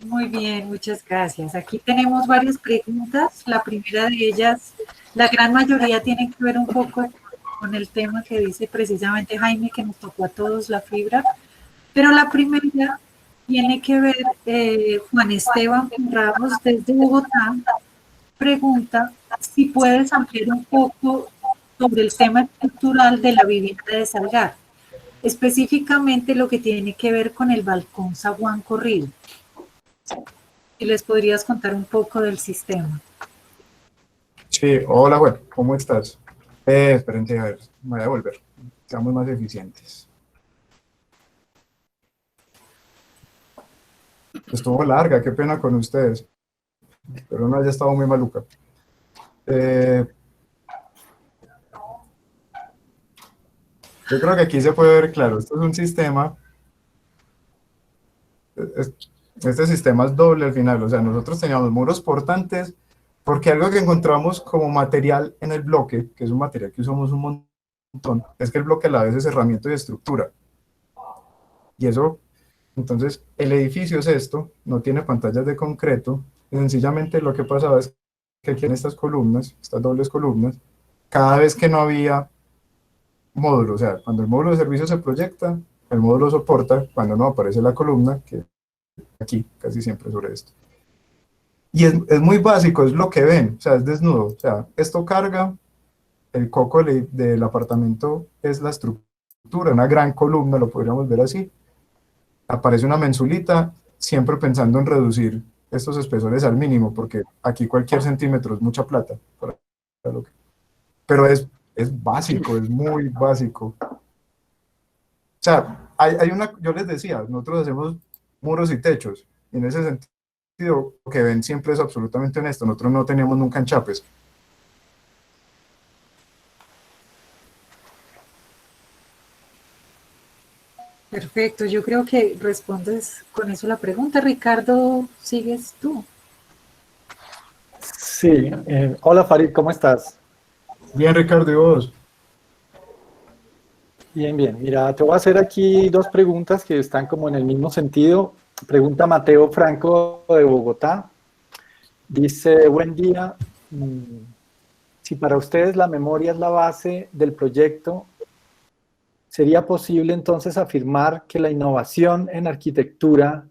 Muy bien, muchas gracias. Aquí tenemos varias preguntas. La primera de ellas, la gran mayoría tiene que ver un poco con el tema que dice precisamente Jaime, que nos tocó a todos la fibra, pero la primera tiene que ver, Juan Esteban Ramos desde Bogotá pregunta si puedes ampliar un poco sobre el tema estructural de la vivienda de Salgar, específicamente lo que tiene que ver con el balcón zaguán corrido. Si les podrías contar un poco del sistema. Sí, hola, bueno, ¿cómo estás? Espérense, a ver, me voy a volver. Seamos más eficientes. Estuvo larga, qué pena con ustedes. Pero no haya estado muy maluca. Yo creo que aquí se puede ver claro. Esto es un sistema. Este sistema es doble al final. O sea, nosotros teníamos muros portantes porque algo que encontramos como material en el bloque, que es un material que usamos un montón, es que el bloque a la vez es herramienta y estructura. Y eso, entonces, el edificio es esto, no tiene pantallas de concreto, y sencillamente lo que pasaba es que aquí en estas columnas, estas dobles columnas, cada vez que no había módulo, o sea, cuando el módulo de servicio se proyecta, el módulo soporta, cuando no aparece la columna, que aquí casi siempre sobre esto. Y es muy básico, es lo que ven, o sea, es desnudo, o sea, esto carga, el coco del apartamento es la estructura, una gran columna, lo podríamos ver así, aparece una mensulita, siempre pensando en reducir estos espesores al mínimo, porque aquí cualquier centímetro es mucha plata, pero es básico, es muy básico. O sea, hay una, yo les decía, nosotros hacemos muros y techos, y en ese sentido, lo que ven siempre es absolutamente honesto, nosotros no teníamos nunca enchapes. Perfecto, yo creo que respondes con eso la pregunta. Ricardo, sigues tú. Sí, hola Farid, ¿cómo estás? Bien, Ricardo, ¿y vos? Bien, bien. Mira, te voy a hacer aquí dos preguntas que están como en el mismo sentido. Pregunta Mateo Franco de Bogotá. Dice, buen día. Si para ustedes la memoria es la base del proyecto, ¿sería posible entonces afirmar que la innovación en arquitectura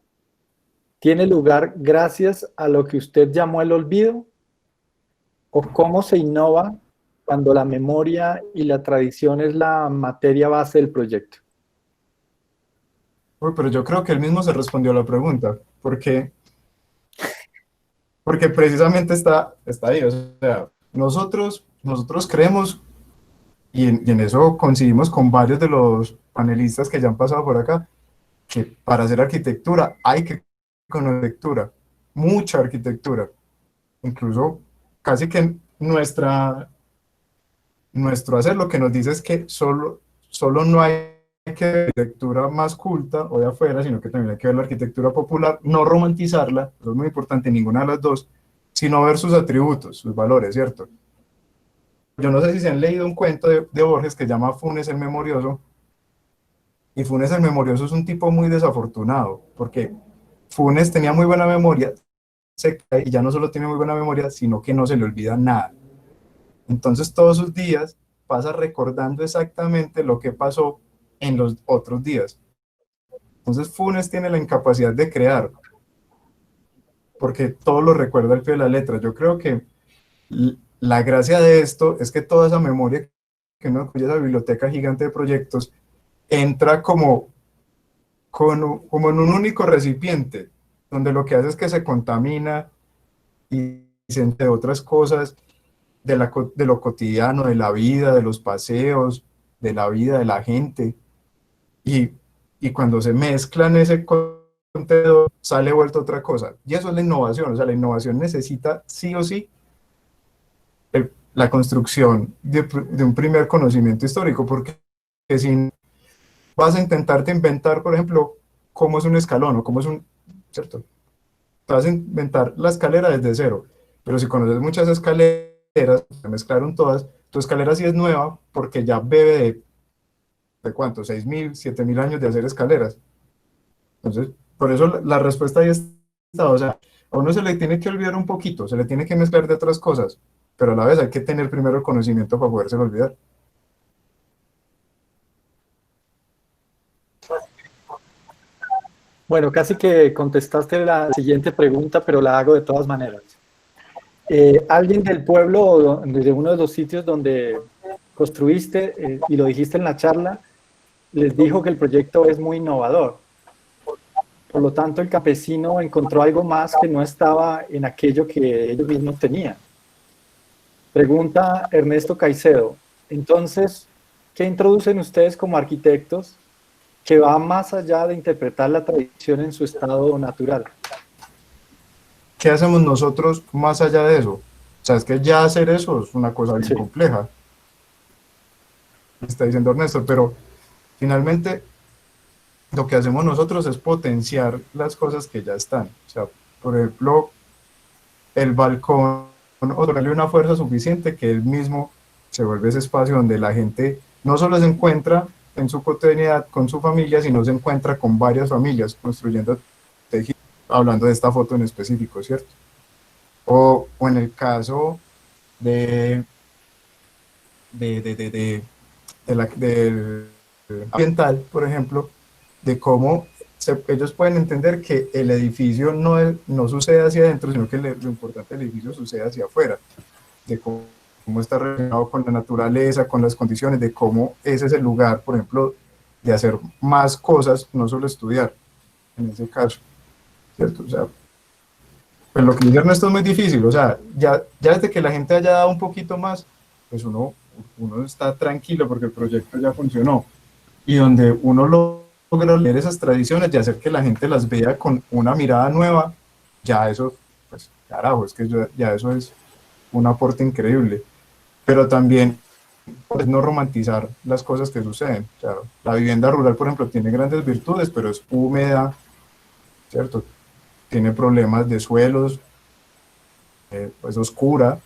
tiene lugar gracias a lo que usted llamó el olvido? ¿O cómo se innova cuando la memoria y la tradición es la materia base del proyecto? Uy, pero yo creo que él mismo se respondió a la pregunta, porque precisamente está ahí, o sea, nosotros creemos, y en eso coincidimos con varios de los panelistas que ya han pasado por acá, que para hacer arquitectura hay que conocer arquitectura, mucha arquitectura, incluso casi que nuestro hacer lo que nos dice es que solo no hay que ver la arquitectura más culta o de afuera, sino que también hay que ver la arquitectura popular, no romantizarla, eso es muy importante, ninguna de las dos, sino ver sus atributos, sus valores, ¿cierto? Yo no sé si se han leído un cuento de Borges que se llama Funes el Memorioso, y Funes el Memorioso es un tipo muy desafortunado, porque Funes tenía muy buena memoria, y ya no solo tiene muy buena memoria, sino que no se le olvida nada. Entonces todos sus días pasa recordando exactamente lo que pasó en los otros días. Entonces Funes tiene la incapacidad de crear, porque todo lo recuerda al pie de la letra. Yo creo que la gracia de esto es que toda esa memoria que uno acuye a esa biblioteca gigante de proyectos entra como en un único recipiente. donde lo que hace es que se contamina y entre otras cosas de lo cotidiano, de la vida, de los paseos, de la vida de la gente. Y, y cuando se mezclan ese contenido, sale vuelta otra cosa. Y eso es la innovación. O sea, la innovación necesita sí o sí la construcción de un primer conocimiento histórico, porque si vas a intentarte inventar, por ejemplo, cómo es un escalón o cómo es un, ¿cierto? Te vas a inventar la escalera desde cero, pero si conoces muchas escaleras, se mezclaron todas, tu escalera sí es nueva porque ya bebe ¿de cuánto? 6.000, 7.000 años de hacer escaleras. Entonces, por eso la respuesta ahí está, o sea, a uno se le tiene que olvidar un poquito, se le tiene que mezclar de otras cosas, pero a la vez hay que tener primero el conocimiento para podérselo olvidar. Bueno, casi que contestaste la siguiente pregunta, pero la hago de todas maneras. ¿Alguien del pueblo o de uno de los sitios donde construiste, y lo dijiste en la charla, les dijo que el proyecto es muy innovador? Por lo tanto, el campesino encontró algo más que no estaba en aquello que ellos mismos tenían. Pregunta Ernesto Caicedo. Entonces, ¿qué introducen ustedes como arquitectos que va más allá de interpretar la tradición en su estado natural? ¿Qué hacemos nosotros más allá de eso? O sea, es que ya hacer eso es una cosa bien compleja, está diciendo Ernesto, pero finalmente lo que hacemos nosotros es potenciar las cosas que ya están. O sea, por ejemplo, el balcón, otorgarle una fuerza suficiente que él mismo se vuelve ese espacio donde la gente no solo se encuentra en su cotidianidad con su familia, sino se encuentra con varias familias construyendo tejido, hablando de esta foto en específico, ¿cierto? O en el caso del ambiental, por ejemplo, de cómo ellos pueden entender que el edificio no sucede hacia adentro, sino que lo importante del edificio sucede hacia afuera, de cómo está relacionado con la naturaleza, con las condiciones, de cómo ese es el lugar, por ejemplo, de hacer más cosas, no solo estudiar, en ese caso, ¿cierto? O sea, pues lo que dice Ernesto es muy difícil, o sea, ya desde que la gente haya dado un poquito más, pues uno está tranquilo porque el proyecto ya funcionó, y donde uno logra leer esas tradiciones y hacer que la gente las vea con una mirada nueva, ya eso, pues carajo, es que ya eso es un aporte increíble, pero también pues, no romantizar las cosas que suceden. O sea, la vivienda rural, por ejemplo, tiene grandes virtudes, pero es húmeda, ¿cierto? Tiene problemas de suelos, pues oscura,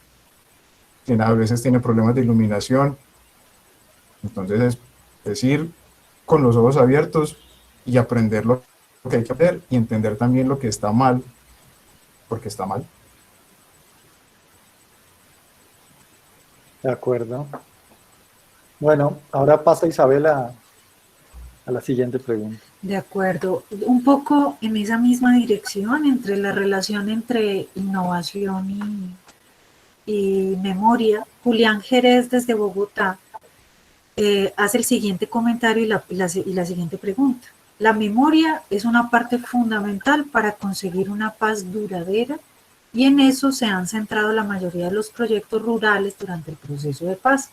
a veces tiene problemas de iluminación, entonces es ir con los ojos abiertos y aprender lo que hay que hacer y entender también lo que está mal, porque está mal. De acuerdo. Bueno, ahora pasa Isabel a la siguiente pregunta. De acuerdo. Un poco en esa misma dirección, entre la relación entre innovación y memoria, Julián Jerez desde Bogotá hace el siguiente comentario y la siguiente pregunta. La memoria es una parte fundamental para conseguir una paz duradera y en eso se han centrado la mayoría de los proyectos rurales durante el proceso de paz.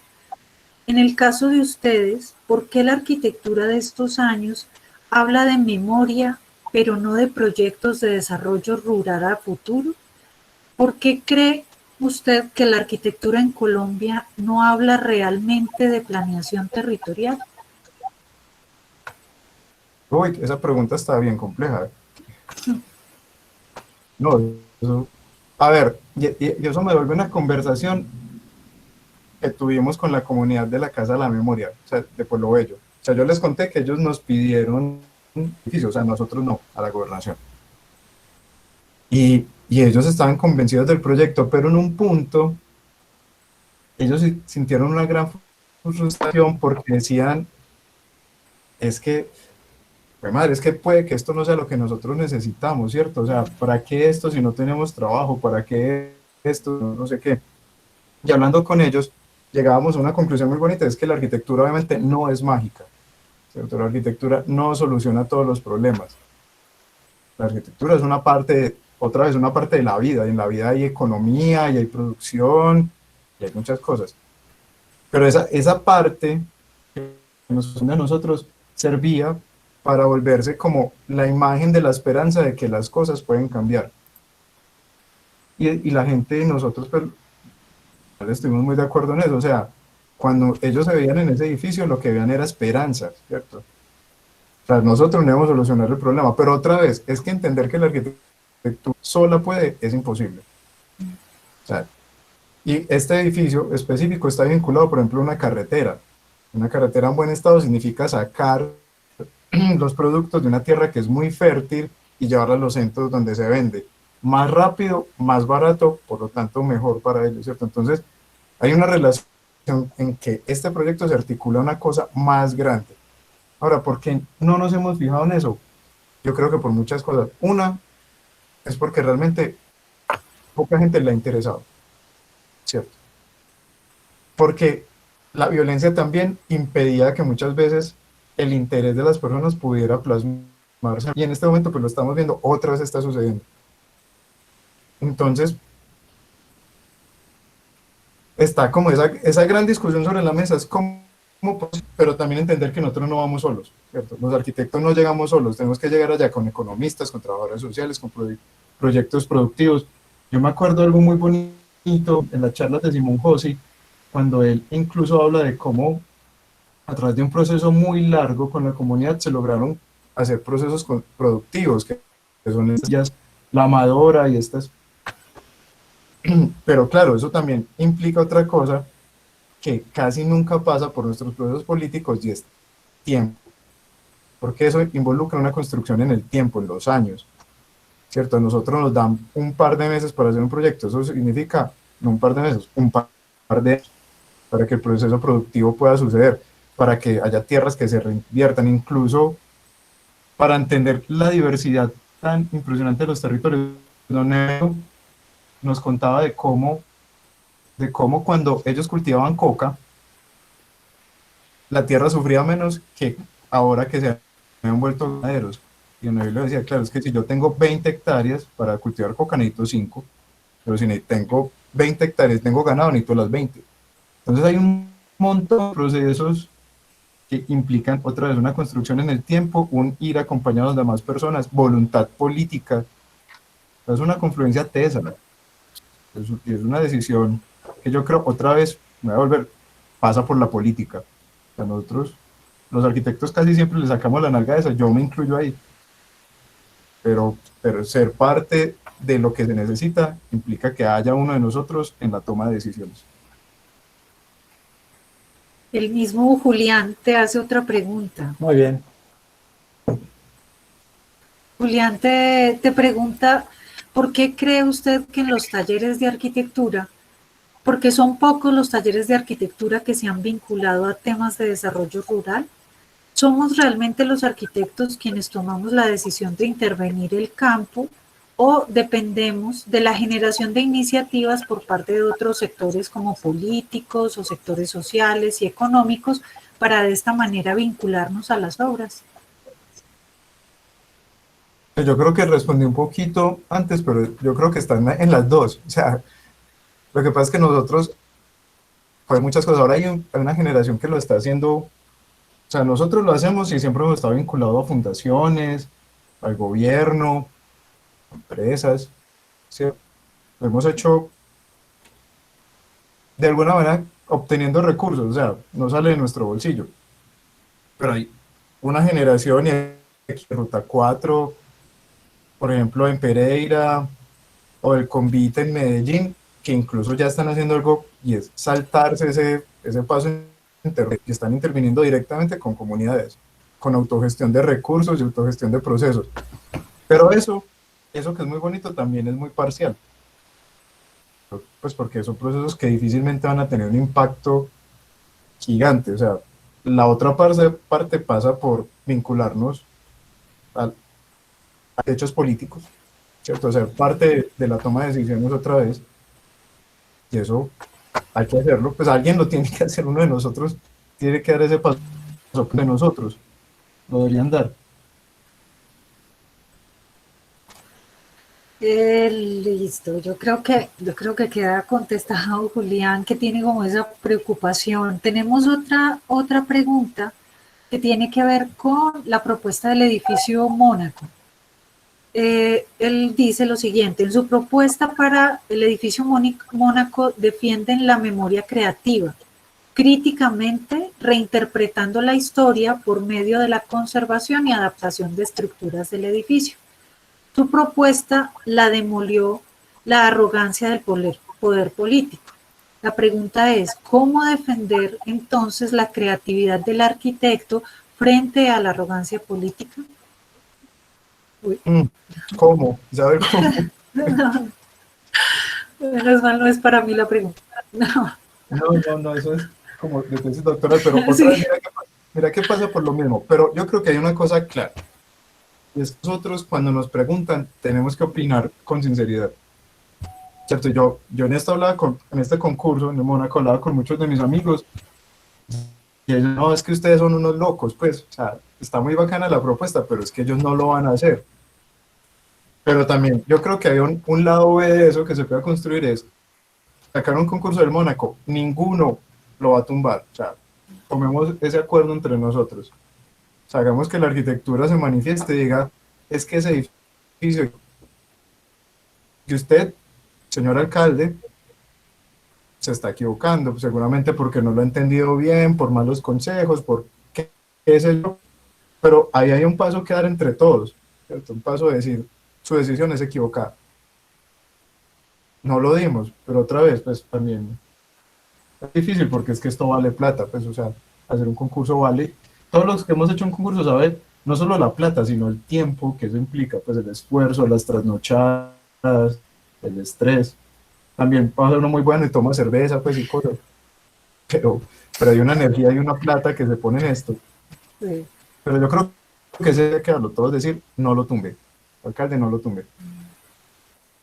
En el caso de ustedes, ¿por qué la arquitectura de estos años habla de memoria, pero no de proyectos de desarrollo rural a futuro? ¿Por qué cree usted que la arquitectura en Colombia no habla realmente de planeación territorial? Uy, esa pregunta está bien compleja. No, a ver, y eso me vuelve una conversación que tuvimos con la comunidad de la Casa de la Memoria, o sea, de Pueblo Bello. O sea, yo les conté que ellos nos pidieron un edificio, o sea, nosotros no, a la gobernación. Y ellos estaban convencidos del proyecto, pero en un punto ellos sintieron una gran frustración porque decían, es que, pues madre, es que puede que esto no sea lo que nosotros necesitamos, ¿cierto? O sea, ¿para qué esto si no tenemos trabajo? ¿Para qué esto? No sé qué. Y hablando con ellos, llegábamos a una conclusión muy bonita, es que la arquitectura obviamente no es mágica, ¿cierto? La arquitectura no soluciona todos los problemas. La arquitectura es una parte, otra vez, una parte de la vida. Y en la vida hay economía, y hay producción, y hay muchas cosas. Pero esa parte que nos une a nosotros servía para volverse como la imagen de la esperanza de que las cosas pueden cambiar. Y la gente, nosotros, pues, estuvimos muy de acuerdo en eso. O sea, cuando ellos se veían en ese edificio, lo que veían era esperanza, ¿cierto? O sea, nosotros no íbamos a solucionar el problema, pero otra vez, es que entender que la arquitectura sola puede, es imposible. O sea, y este edificio específico está vinculado, por ejemplo, a una carretera. Una carretera en buen estado significa sacar los productos de una tierra que es muy fértil y llevarla a los centros donde se vende. Más rápido, más barato, por lo tanto mejor para ellos, ¿cierto? Entonces, hay una relación en que este proyecto se articula a una cosa más grande. Ahora, ¿por qué no nos hemos fijado en eso? Yo creo que por muchas cosas. Una, es porque realmente poca gente le ha interesado, ¿cierto? Porque la violencia también impedía que muchas veces el interés de las personas pudiera plasmarse. Y en este momento, pues lo estamos viendo, otra vez está sucediendo. Entonces, está como esa gran discusión sobre la mesa, es como, pero también entender que nosotros no vamos solos, ¿cierto? Los arquitectos no llegamos solos, tenemos que llegar allá con economistas, con trabajadores sociales, con proyectos productivos. Yo me acuerdo de algo muy bonito en las charlas de Simón José, cuando él incluso habla de cómo a través de un proceso muy largo con la comunidad se lograron hacer procesos productivos, que son estas, la amadora y estas. Pero claro, eso también implica otra cosa que casi nunca pasa por nuestros procesos políticos, y es tiempo, porque eso involucra una construcción en el tiempo, en los años, ¿cierto? A nosotros nos dan un par de meses para hacer un proyecto, eso significa, no un par de meses, un par de años, para que el proceso productivo pueda suceder, para que haya tierras que se reinviertan, incluso para entender la diversidad tan impresionante de los territorios. Don Nero nos contaba de cómo cuando ellos cultivaban coca, la tierra sufría menos que ahora que se han vuelto ganaderos. Y Don Nero le decía, claro, es que si yo tengo 20 hectáreas para cultivar coca, necesito 5, pero si tengo 20 hectáreas, tengo ganado, necesito las 20. Entonces hay un montón de procesos que implican otra vez una construcción en el tiempo, un ir acompañados de más personas, voluntad política. Es una confluencia tesa, ¿no? Es una decisión que yo creo, otra vez, me voy a volver, pasa por la política. O sea, nosotros, los arquitectos, casi siempre le sacamos la nalga de esa, yo me incluyo ahí. Pero ser parte de lo que se necesita implica que haya uno de nosotros en la toma de decisiones. El mismo Julián te hace otra pregunta. Muy bien. Julián te pregunta, ¿por qué cree usted que en los talleres de arquitectura, porque son pocos los talleres de arquitectura que se han vinculado a temas de desarrollo rural, somos realmente los arquitectos quienes tomamos la decisión de intervenir el campo o dependemos de la generación de iniciativas por parte de otros sectores como políticos o sectores sociales y económicos para de esta manera vincularnos a las obras? Yo creo que respondí un poquito antes, pero yo creo que están en las dos. O sea, lo que pasa es que nosotros, pues muchas cosas, ahora hay una generación que lo está haciendo, o sea, nosotros lo hacemos y siempre hemos estado vinculados a fundaciones, al gobierno, empresas, ¿sí? Lo hemos hecho de alguna manera obteniendo recursos, o sea, no sale de nuestro bolsillo. Pero hay una generación, y aquí Ruta 4, por ejemplo, en Pereira, o el Convite en Medellín, que incluso ya están haciendo algo, y es saltarse ese paso intermedio, y están interviniendo directamente con comunidades, con autogestión de recursos y autogestión de procesos. Pero eso que es muy bonito también es muy parcial, pues porque son procesos que difícilmente van a tener un impacto gigante. O sea, la otra parte pasa por vincularnos a hechos políticos, ¿cierto? O sea, parte de la toma de decisiones otra vez, y eso hay que hacerlo, pues alguien lo tiene que hacer, uno de nosotros tiene que dar ese paso de nosotros, lo deberían dar. Listo, yo creo que queda contestado Julián, que tiene como esa preocupación. Tenemos otra pregunta que tiene que ver con la propuesta del edificio Mónaco. Él dice lo siguiente: en su propuesta para el edificio Mónaco defienden la memoria creativa, críticamente reinterpretando la historia por medio de la conservación y adaptación de estructuras del edificio. Su propuesta la demolió la arrogancia del poder político. La pregunta es, ¿cómo defender entonces la creatividad del arquitecto frente a la arrogancia política? Uy, ¿Cómo? ¿Sabe cómo? menos mal no es para mí la pregunta. No, No, eso es como de tesis doctoral, pero otra sí, vez, mira qué pasa por lo mismo. Pero yo creo que hay una cosa clara. Y es que nosotros, cuando nos preguntan, tenemos que opinar con sinceridad. ¿Cierto? Yo en esto hablaba en este concurso, en el Mónaco, hablaba con muchos de mis amigos, y ellos, no, es que ustedes son unos locos, pues, o sea, está muy bacana la propuesta, pero es que ellos no lo van a hacer. Pero también, yo creo que hay un lado B de eso que se puede construir, es sacar un concurso del Mónaco, ninguno lo va a tumbar, o sea, tomemos ese acuerdo entre nosotros. O sea, hagamos que la arquitectura se manifieste y diga, es que ese edificio que usted, señor alcalde, se está equivocando, pues seguramente porque no lo ha entendido bien, por malos consejos, por qué sé yo, pero ahí hay un paso que dar entre todos, ¿cierto? Un paso de decir, su decisión es equivocada. No lo dimos, pero otra vez, pues también es difícil porque es que esto vale plata, pues, o sea, hacer un concurso vale. Todos los que hemos hecho un concurso saben no solo la plata, sino el tiempo que eso implica, pues el esfuerzo, las trasnochadas, el estrés. También pasa uno muy bueno y toma cerveza, pues y cosas, pero hay una energía y una plata que se pone en esto. sí. Pero yo creo que ese hay que darlo todo, es decir, no lo tumbe, alcalde, no lo tumbe.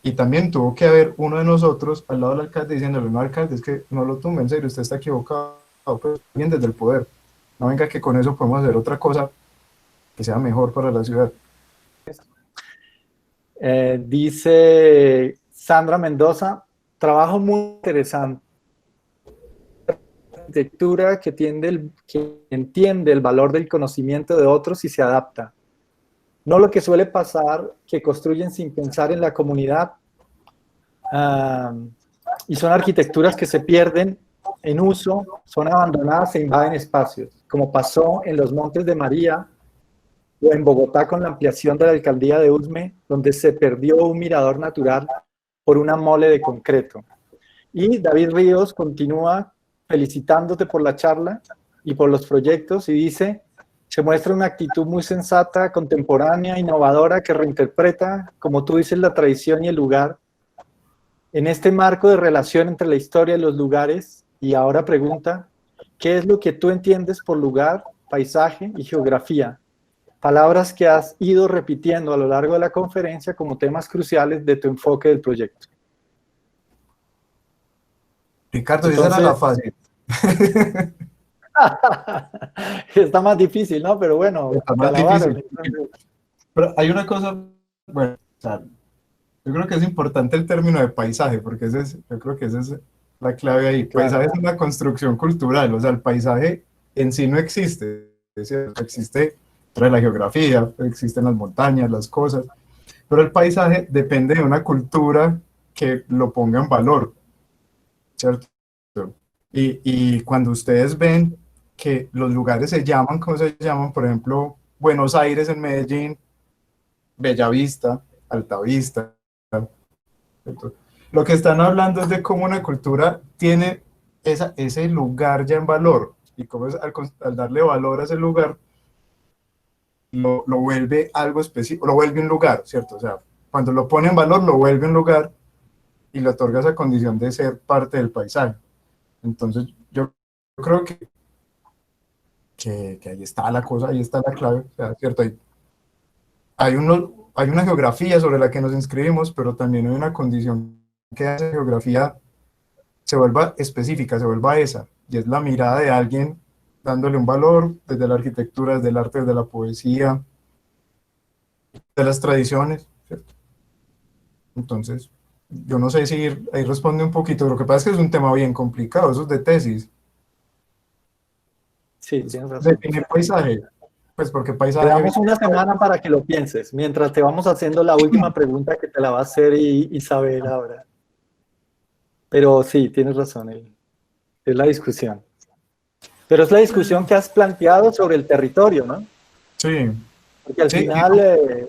Y también tuvo que haber uno de nosotros al lado del alcalde diciéndole, no, alcalde, es que no lo tumbe, en serio, usted está equivocado, pues bien desde el poder. No venga que con eso podemos hacer otra cosa que sea mejor para la ciudad. Dice Sandra Mendoza, trabajo muy interesante. Arquitectura que entiende el valor del conocimiento de otros y se adapta. No lo que suele pasar, que construyen sin pensar en la comunidad, y son arquitecturas que se pierden en uso, son abandonadas e invaden espacios, como pasó en los Montes de María o en Bogotá con la ampliación de la alcaldía de Usme, donde se perdió un mirador natural por una mole de concreto. Y David Ríos continúa felicitándote por la charla y por los proyectos y dice, se muestra una actitud muy sensata, contemporánea, innovadora, que reinterpreta, como tú dices, la tradición y el lugar. En este marco de relación entre la historia y los lugares, y ahora pregunta, ¿qué es lo que tú entiendes por lugar, paisaje y geografía? Palabras que has ido repitiendo a lo largo de la conferencia como temas cruciales de tu enfoque del proyecto. Ricardo, esa era la fase. Está más difícil, ¿no? Pero bueno, Está más difícil. Pero hay una cosa, bueno, o sea, yo creo que es importante el término de paisaje, porque yo creo que esa es la clave ahí. Claro. Paisaje es una construcción cultural, o sea, el paisaje en sí no existe, es cierto, existe trae la geografía, existen las montañas, las cosas, pero el paisaje depende de una cultura que lo ponga en valor, ¿cierto? Y cuando ustedes ven que los lugares se llaman, ¿cómo se llaman? Por ejemplo, Buenos Aires en Medellín, Bellavista, Altavista, ¿cierto? Lo que están hablando es de cómo una cultura tiene ese lugar ya en valor, y cómo es, al darle valor a ese lugar, lo vuelve algo específico, lo vuelve un lugar, ¿cierto? O sea, cuando lo pone en valor, lo vuelve un lugar y le otorga esa condición de ser parte del paisaje. Entonces, yo creo que ahí está la cosa, ahí está la clave, o sea, ¿cierto? Hay una geografía sobre la que nos inscribimos, pero también hay una condición que esa geografía se vuelva específica, se vuelva esa, y es la mirada de alguien dándole un valor desde la arquitectura, desde el arte, desde la poesía, de las tradiciones, ¿cierto? Entonces, yo no sé si ahí responde un poquito. Lo que pasa es que es un tema bien complicado, eso es de tesis. Sí, tienes razón. Definir paisaje, pues porque Te paisaje... damos una semana para que lo pienses, mientras te vamos haciendo la última pregunta que te la va a hacer Isabel ahora. Pero sí, tienes razón, es la discusión. Pero es la discusión que has planteado sobre el territorio, ¿no? Sí, Porque al sí, final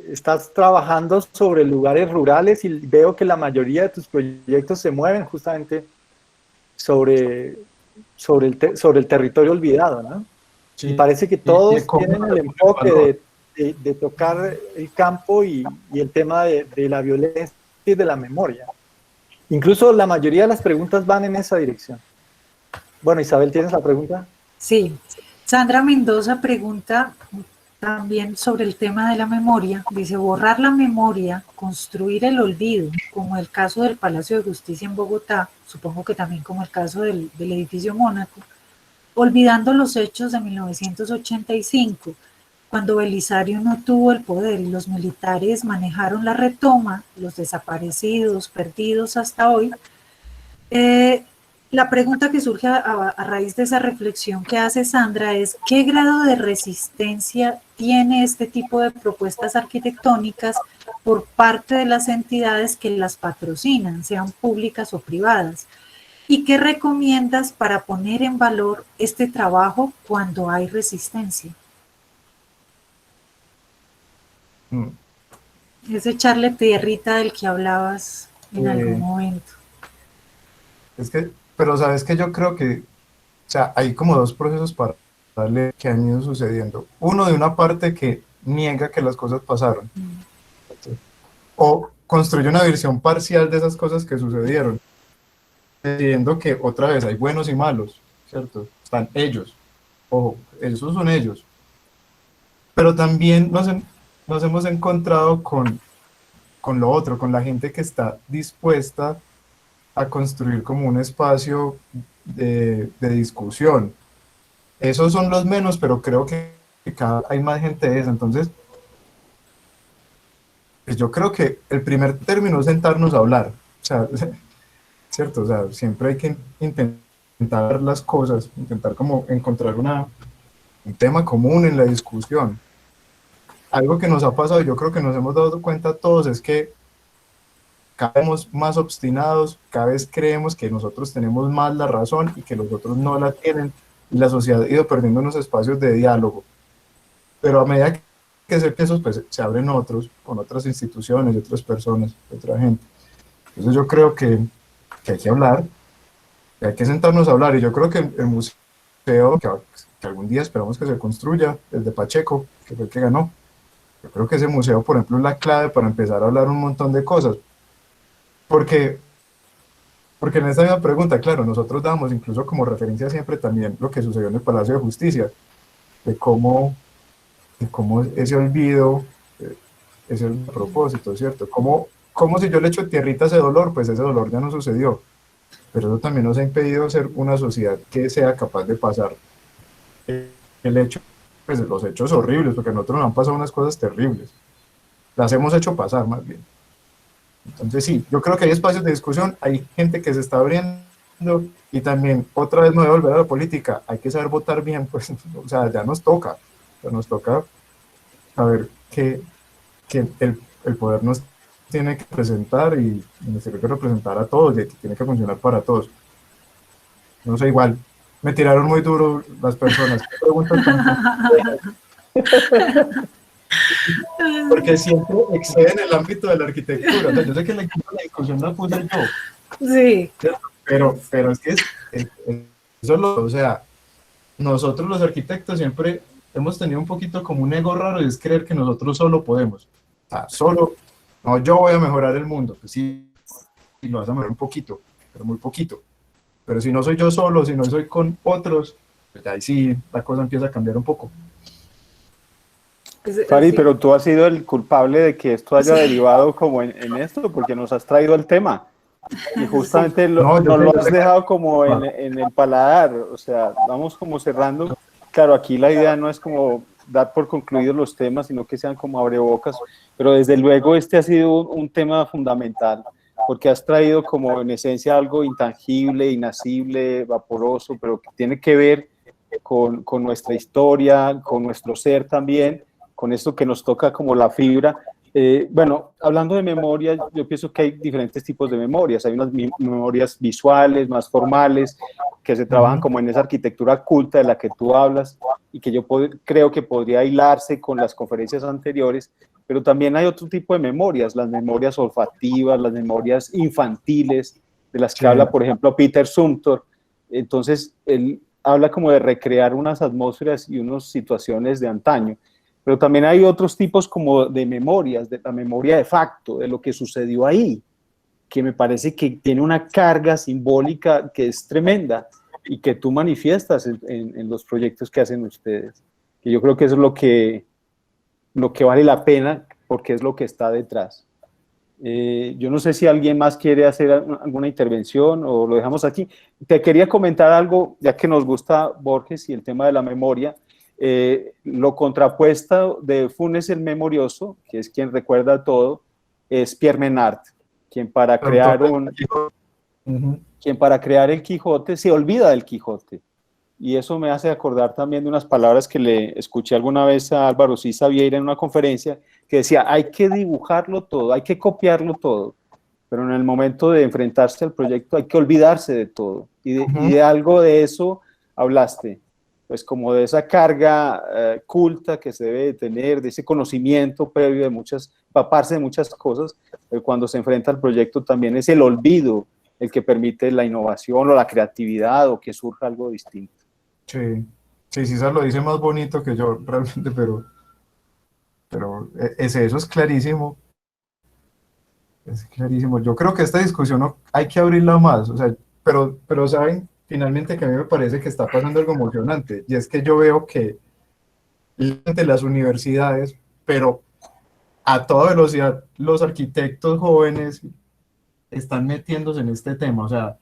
estás trabajando sobre lugares rurales y veo que la mayoría de tus proyectos se mueven justamente sobre el territorio olvidado, ¿no? sí. Y parece que Y todos cómo tienen se el pone en valor. enfoque de tocar el campo y el tema de la violencia y de la memoria. Incluso la mayoría de las preguntas van en esa dirección. Bueno, Isabel, ¿tienes la pregunta? Sí. Sandra Mendoza pregunta también sobre el tema de la memoria. Dice, borrar la memoria, construir el olvido, como el caso del Palacio de Justicia en Bogotá, supongo que también como el caso del edificio Mónaco, olvidando los hechos de 1985, cuando Belisario no tuvo el poder y los militares manejaron la retoma, los desaparecidos, perdidos hasta hoy. La pregunta que surge a raíz de esa reflexión que hace Sandra es, ¿qué grado de resistencia tiene este tipo de propuestas arquitectónicas por parte de las entidades que las patrocinan, sean públicas o privadas? ¿Y qué recomiendas para poner en valor este trabajo cuando hay resistencia? Mm. Es echarle tierrita del que hablabas en algún Eh, momento. es que, pero sabes que yo creo que, o sea, hay como dos procesos paralelos que han ido sucediendo. Uno de una parte que niega que las cosas pasaron, o construye una versión parcial de esas cosas que sucedieron, decidiendo que otra vez hay buenos y malos, ¿cierto? Están ellos, ojo, esos son ellos. Pero también nos hemos encontrado con lo otro, con la gente que está dispuesta a construir como un espacio de discusión. Esos son los menos, pero creo que hay más gente de esa. Entonces, pues yo creo que el primer término es sentarnos a hablar. O sea, ¿cierto? O sea, siempre hay que intentar las cosas, intentar como encontrar un tema común en la discusión. Algo que nos ha pasado, y yo creo que nos hemos dado cuenta todos, es que cada vez somos más obstinados, cada vez creemos que nosotros tenemos más la razón y que los otros no la tienen, y la sociedad ha ido perdiendo unos espacios de diálogo. Pero a medida que se piensa, pues se abren otros, con otras instituciones, de otras personas, de otra gente. Entonces yo creo que hay que hablar, que hay que sentarnos a hablar, y yo creo que el museo que algún día esperamos que se construya, el de Pacheco, que fue el que ganó, yo creo que ese museo, por ejemplo, es la clave para empezar a hablar un montón de cosas. Porque en esta misma pregunta, claro, nosotros damos incluso como referencia siempre también lo que sucedió en el Palacio de Justicia, de cómo ese olvido es el propósito, ¿cierto? Como si yo le echo tierrita a ese dolor, pues ese dolor ya no sucedió. Pero eso también nos ha impedido ser una sociedad que sea capaz de pasar el hecho, pues los hechos horribles, porque a nosotros nos han pasado unas cosas terribles. Las hemos hecho pasar más bien. Entonces sí, yo creo que hay espacios de discusión, hay gente que se está abriendo, y también otra vez me voy a volver a la política, hay que saber votar bien, pues, o sea, ya nos toca saber que el poder nos tiene que representar y nos tiene que representar a todos y que tiene que funcionar para todos. No sé, igual, me tiraron muy duro las personas. ¿Qué preguntas tan porque siempre excede en el ámbito de la arquitectura? O sea, yo sé que la discusión la puse yo, Sí. pero es que eso o sea, nosotros los arquitectos siempre hemos tenido un poquito como un ego raro, y es creer que nosotros solo podemos. O sea, solo, no, yo voy a mejorar el mundo. Pues sí, y lo vas a mejorar un poquito, pero muy poquito. Pero si no soy yo solo, si no soy con otros, pues ahí sí la cosa empieza a cambiar un poco. Fari, Sí. pero tú has sido el culpable de que esto haya derivado como en esto, porque nos has traído el tema. Y justamente Sí. No, yo nos lo has sé, dejado como en el paladar, o sea, vamos como cerrando. Claro, aquí la idea no es como dar por concluidos los temas, sino que sean como abrebocas, pero desde luego este ha sido un tema fundamental, porque has traído como en esencia algo intangible, inacible, vaporoso, pero que tiene que ver con nuestra historia, con nuestro ser también, con esto que nos toca como la fibra. Bueno, hablando de memoria, yo pienso que hay diferentes tipos de memorias. Hay unas memorias visuales, más formales, que se trabajan como en esa arquitectura culta de la que tú hablas y que yo creo que podría hilarse con las conferencias anteriores, pero también hay otro tipo de memorias, las memorias olfativas, las memorias infantiles, de las que habla, por ejemplo, Peter Zumthor. Entonces, él habla como de recrear unas atmósferas y unas situaciones de antaño. Pero también hay otros tipos como de memorias, de la memoria de facto, de lo que sucedió ahí, que me parece que tiene una carga simbólica que es tremenda y que tú manifiestas en los proyectos que hacen ustedes. Que yo creo que eso es lo que vale la pena porque es lo que está detrás. Yo no sé si alguien más quiere hacer alguna intervención o lo dejamos aquí. Te quería comentar algo, ya que nos gusta Borges y el tema de la memoria. Lo contrapuesto de Funes el Memorioso, que es quien recuerda todo, es Pierre Menard, quien para crear el Quijote se olvida del Quijote. Y eso me hace acordar también de unas palabras que le escuché alguna vez a Álvaro Siza Vieira en una conferencia, que decía, hay que dibujarlo todo, hay que copiarlo todo, pero en el momento de enfrentarse al proyecto hay que olvidarse de todo. Y de algo de eso hablaste, pues como de esa carga culta que se debe de tener, de ese conocimiento previo de paparse de muchas cosas, pero cuando se enfrenta al proyecto también es el olvido el que permite la innovación o la creatividad o que surja algo distinto. Sí, César lo dice más bonito que yo realmente, pero eso es clarísimo. Es clarísimo. Yo creo que esta discusión hay que abrirla más, o sea, pero saben, finalmente que a mí me parece que está pasando algo emocionante, y es que yo veo que de las universidades, pero a toda velocidad, los arquitectos jóvenes están metiéndose en este tema, o sea,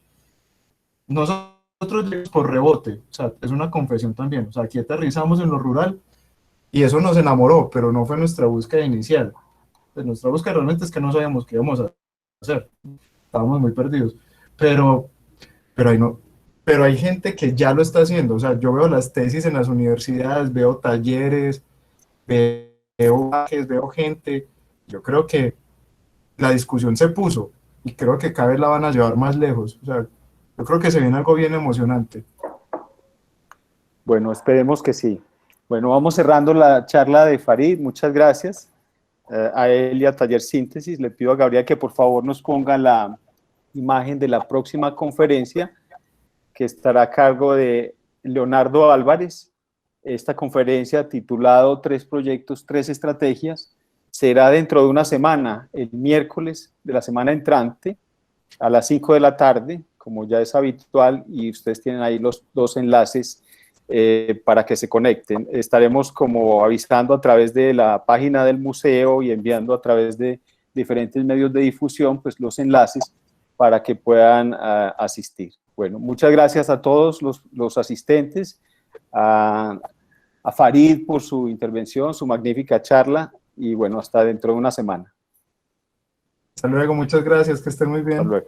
nosotros llegamos por rebote, o sea, es una confesión también, o sea, aquí aterrizamos en lo rural y eso nos enamoró, pero no fue nuestra búsqueda inicial. Pues nuestra búsqueda realmente es que no sabíamos qué íbamos a hacer, estábamos muy perdidos, pero hay gente que ya lo está haciendo, o sea, yo veo las tesis en las universidades, veo talleres, veo viajes, veo gente, yo creo que la discusión se puso y creo que cada vez la van a llevar más lejos, o sea, yo creo que se viene algo bien emocionante. Bueno, esperemos que sí. Bueno, vamos cerrando la charla de Farid. Muchas gracias a él y a Taller Síntesis. Le pido a Gabriel que por favor nos ponga la imagen de la próxima conferencia que estará a cargo de Leonardo Álvarez. Esta conferencia titulado 3 proyectos, 3 estrategias, será dentro de una semana, el miércoles de la semana entrante, a las 5 de la tarde, como ya es habitual, y ustedes tienen ahí los 2 enlaces para que se conecten. Estaremos como avisando a través de la página del museo y enviando a través de diferentes medios de difusión, pues los enlaces para que puedan asistir. Bueno, muchas gracias a todos los asistentes, a Farid por su intervención, su magnífica charla, y bueno, hasta dentro de una semana. Hasta luego, muchas gracias, que estén muy bien. Hasta luego.